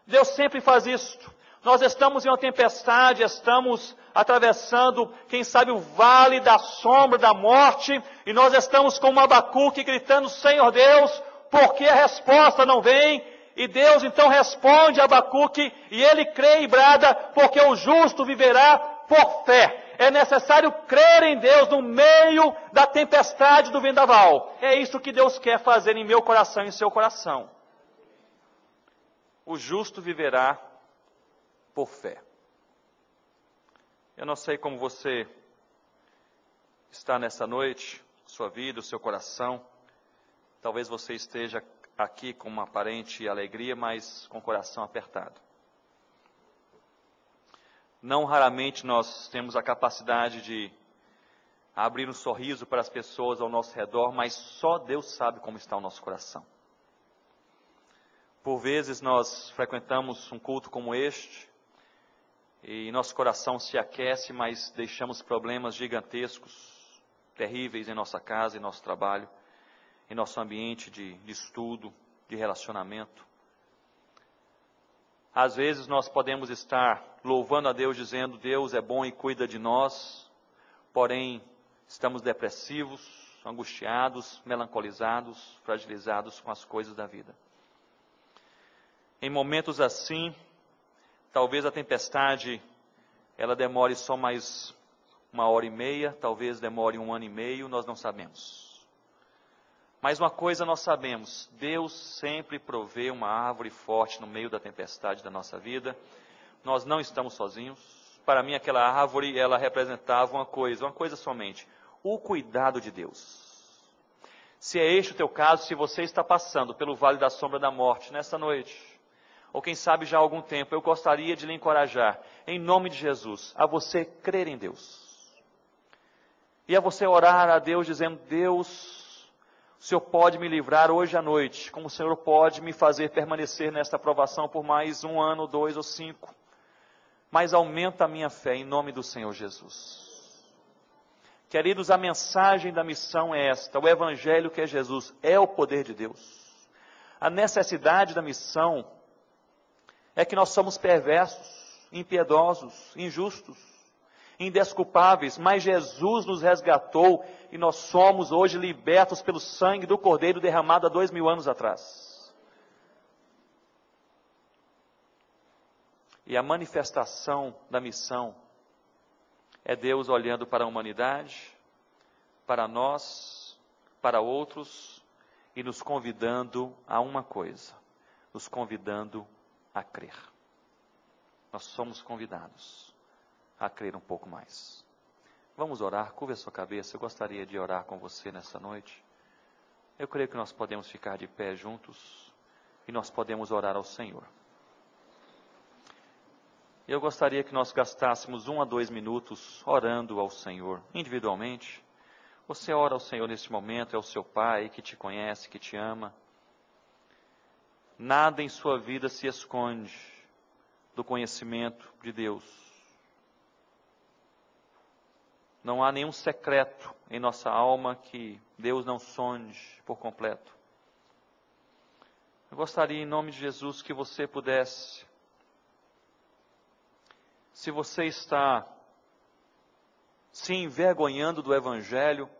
Deus sempre faz isto. Nós estamos em uma tempestade, estamos atravessando, quem sabe, o vale da sombra da morte, e nós estamos com Abacuque gritando: Senhor Deus, por que a resposta não vem? E Deus então responde a Abacuque, e ele crê e brada: porque o justo viverá por fé. É necessário crer em Deus no meio da tempestade do vendaval. É isso que Deus quer fazer em meu coração e em seu coração. O justo viverá por fé. Eu não sei como você está nessa noite, sua vida, o seu coração. Talvez você esteja aqui com uma aparente alegria, mas com o coração apertado. Não raramente nós temos a capacidade de abrir um sorriso para as pessoas ao nosso redor, mas só Deus sabe como está o nosso coração. Por vezes nós frequentamos um culto como este, e nosso coração se aquece, mas deixamos problemas gigantescos, terríveis em nossa casa, em nosso trabalho, em nosso ambiente de estudo, de relacionamento. Às vezes nós podemos estar louvando a Deus, dizendo: Deus é bom e cuida de nós, porém estamos depressivos, angustiados, melancolizados, fragilizados com as coisas da vida. Em momentos assim, talvez a tempestade ela demore só mais 1h30, talvez demore 1 ano e meio, nós não sabemos. Mas uma coisa nós sabemos: Deus sempre provê uma árvore forte no meio da tempestade da nossa vida. Nós não estamos sozinhos. Para mim aquela árvore, ela representava uma coisa somente: o cuidado de Deus. Se é este o teu caso, se você está passando pelo vale da sombra da morte nessa noite, ou quem sabe já há algum tempo, eu gostaria de lhe encorajar, em nome de Jesus, a você crer em Deus. E a você orar a Deus dizendo: Deus, o Senhor pode me livrar hoje à noite, como o Senhor pode me fazer permanecer nesta provação por mais 1 ano, 2 ou 5. Mas aumenta a minha fé em nome do Senhor Jesus. Queridos, a mensagem da missão é esta: o Evangelho, que é Jesus, é o poder de Deus. A necessidade da missão é que nós somos perversos, impiedosos, injustos, indesculpáveis, mas Jesus nos resgatou e nós somos hoje libertos pelo sangue do Cordeiro derramado há 2000 anos atrás. E a manifestação da missão é Deus olhando para a humanidade, para nós, para outros, e nos convidando a uma coisa, nos convidando a crer. Nós somos convidados a crer um pouco mais. Vamos orar, curva a sua cabeça, eu gostaria de orar com você nessa noite. Eu creio que nós podemos ficar de pé juntos e nós podemos orar ao Senhor. Eu gostaria que nós gastássemos 1 a 2 minutos orando ao Senhor, individualmente. Você ora ao Senhor neste momento, é o seu Pai que te conhece, que te ama. Nada em sua vida se esconde do conhecimento de Deus. Não há nenhum secreto em nossa alma que Deus não sonde por completo. Eu gostaria, em nome de Jesus, que você pudesse, se você está se envergonhando do Evangelho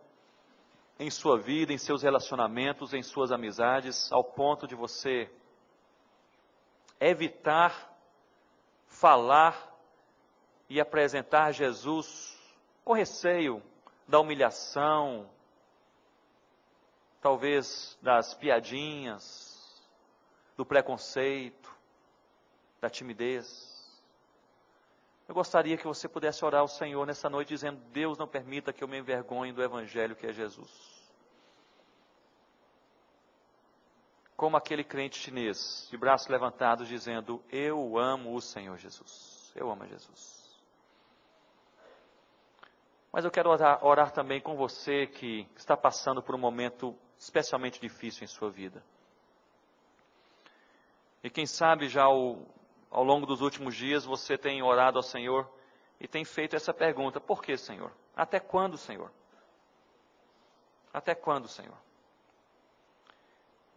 em sua vida, em seus relacionamentos, em suas amizades, ao ponto de você evitar falar e apresentar Jesus com receio da humilhação, talvez das piadinhas, do preconceito, da timidez. Eu gostaria que você pudesse orar ao Senhor nessa noite dizendo: Deus, não permita que eu me envergonhe do Evangelho que é Jesus. Como aquele crente chinês, de braços levantados, dizendo: eu amo o Senhor Jesus. Eu amo Jesus. Mas eu quero orar também com você que está passando por um momento especialmente difícil em sua vida. E quem sabe já ao longo dos últimos dias você tem orado ao Senhor e tem feito essa pergunta: por que, Senhor? Até quando, Senhor? Até quando, Senhor?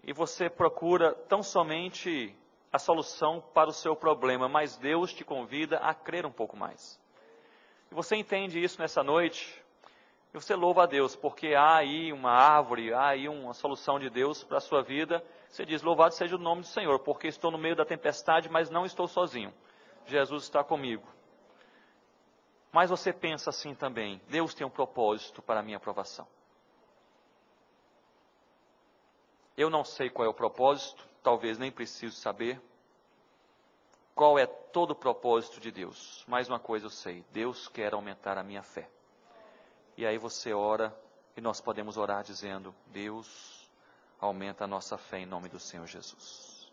E você procura tão somente a solução para o seu problema, mas Deus te convida a crer um pouco mais. E você entende isso nessa noite, e você louva a Deus, porque há aí uma árvore, há aí uma solução de Deus para a sua vida. Você diz: louvado seja o nome do Senhor, porque estou no meio da tempestade, mas não estou sozinho. Jesus está comigo. Mas você pensa assim também: Deus tem um propósito para a minha aprovação. Eu não sei qual é o propósito, talvez nem preciso saber qual é todo o propósito de Deus. Mais uma coisa eu sei: Deus quer aumentar a minha fé. E aí você ora, e nós podemos orar dizendo: Deus, aumenta a nossa fé em nome do Senhor Jesus.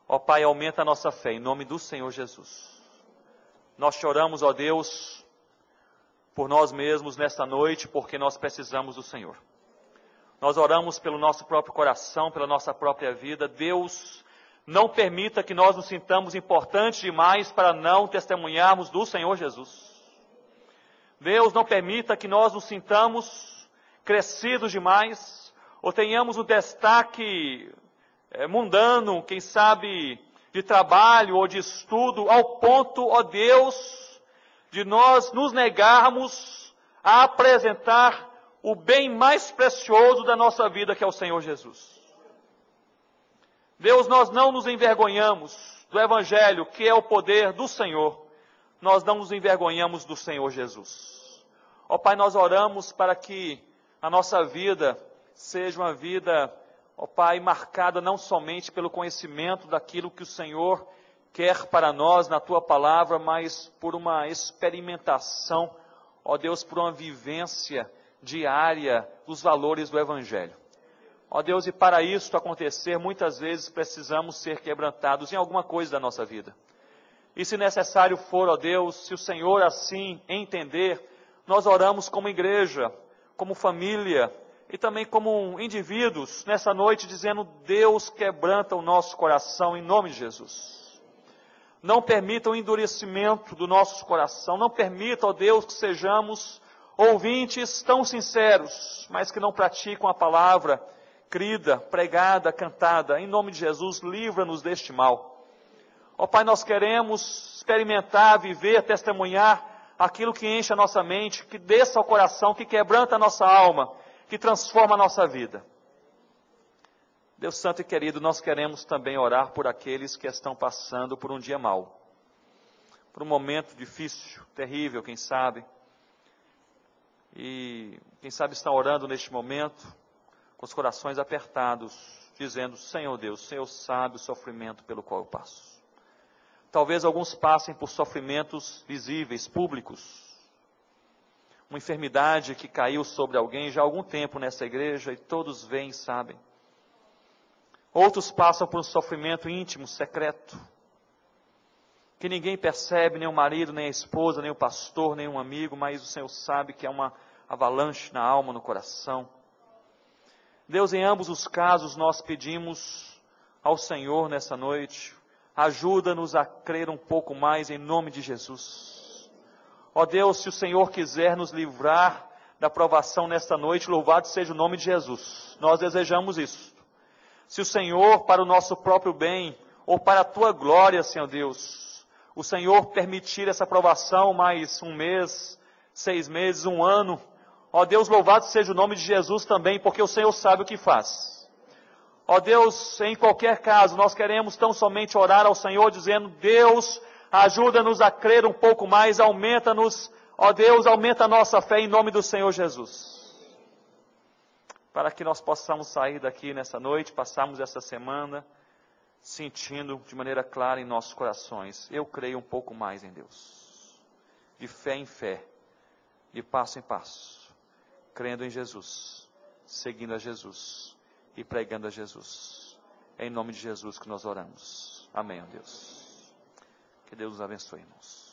Ó Pai, aumenta a nossa fé em nome do Senhor Jesus. Nós choramos, ó Deus, por nós mesmos nesta noite, porque nós precisamos do Senhor. Nós oramos pelo nosso próprio coração, pela nossa própria vida. Deus, não permita que nós nos sintamos importantes demais para não testemunharmos do Senhor Jesus. Deus, não permita que nós nos sintamos crescidos demais, ou tenhamos um destaque mundano, quem sabe de trabalho ou de estudo, ao ponto, ó Deus, de nós nos negarmos a apresentar o bem mais precioso da nossa vida, que é o Senhor Jesus. Deus, nós não nos envergonhamos do Evangelho, que é o poder do Senhor. Nós não nos envergonhamos do Senhor Jesus. Ó Pai, nós oramos para que a nossa vida seja uma vida, ó Pai, marcada não somente pelo conhecimento daquilo que o Senhor quer para nós na Tua Palavra, mas por uma experimentação, ó Deus, por uma vivência diária dos valores do Evangelho. Ó Deus, e para isso acontecer, muitas vezes precisamos ser quebrantados em alguma coisa da nossa vida. E se necessário for, ó Deus, se o Senhor assim entender, nós oramos como igreja, como família e também como indivíduos nessa noite, dizendo: Deus, quebranta o nosso coração em nome de Jesus. Não permita o endurecimento do nosso coração, não permita, ó Deus, que sejamos, ouvintes tão sinceros, mas que não praticam a palavra crida, pregada, cantada. Em nome de Jesus, livra-nos deste mal. Ó Pai, nós queremos experimentar, viver, testemunhar aquilo que enche a nossa mente, que desça ao coração, que quebranta a nossa alma, que transforma a nossa vida. Deus Santo e querido, nós queremos também orar por aqueles que estão passando por um dia mau, por um momento difícil, terrível, quem sabe. E quem sabe estão orando neste momento, com os corações apertados, dizendo: Senhor Deus, o Senhor sabe o sofrimento pelo qual eu passo. Talvez alguns passem por sofrimentos visíveis, públicos. Uma enfermidade que caiu sobre alguém já há algum tempo nessa igreja e todos veem e sabem. Outros passam por um sofrimento íntimo, secreto, que ninguém percebe, nem o marido, nem a esposa, nem o pastor, nem um amigo, mas o Senhor sabe que é uma avalanche na alma, no coração. Deus, em ambos os casos, nós pedimos ao Senhor nessa noite, ajuda-nos a crer um pouco mais em nome de Jesus. Ó Deus, se o Senhor quiser nos livrar da provação nesta noite, louvado seja o nome de Jesus. Nós desejamos isso. Se o Senhor, para o nosso próprio bem, ou para a tua glória, Senhor Deus, o Senhor permitir essa provação mais um mês, 6 meses, 1 ano, ó Deus, louvado seja o nome de Jesus também, porque o Senhor sabe o que faz. Ó Deus, em qualquer caso, nós queremos tão somente orar ao Senhor, dizendo: Deus, ajuda-nos a crer um pouco mais, aumenta-nos, ó Deus, aumenta a nossa fé em nome do Senhor Jesus. Para que nós possamos sair daqui nessa noite, passarmos essa semana, sentindo de maneira clara em nossos corações: eu creio um pouco mais em Deus. De fé em fé, de passo em passo, crendo em Jesus, seguindo a Jesus e pregando a Jesus. É em nome de Jesus que nós oramos. Amém, ó Deus. Que Deus nos abençoe, irmãos.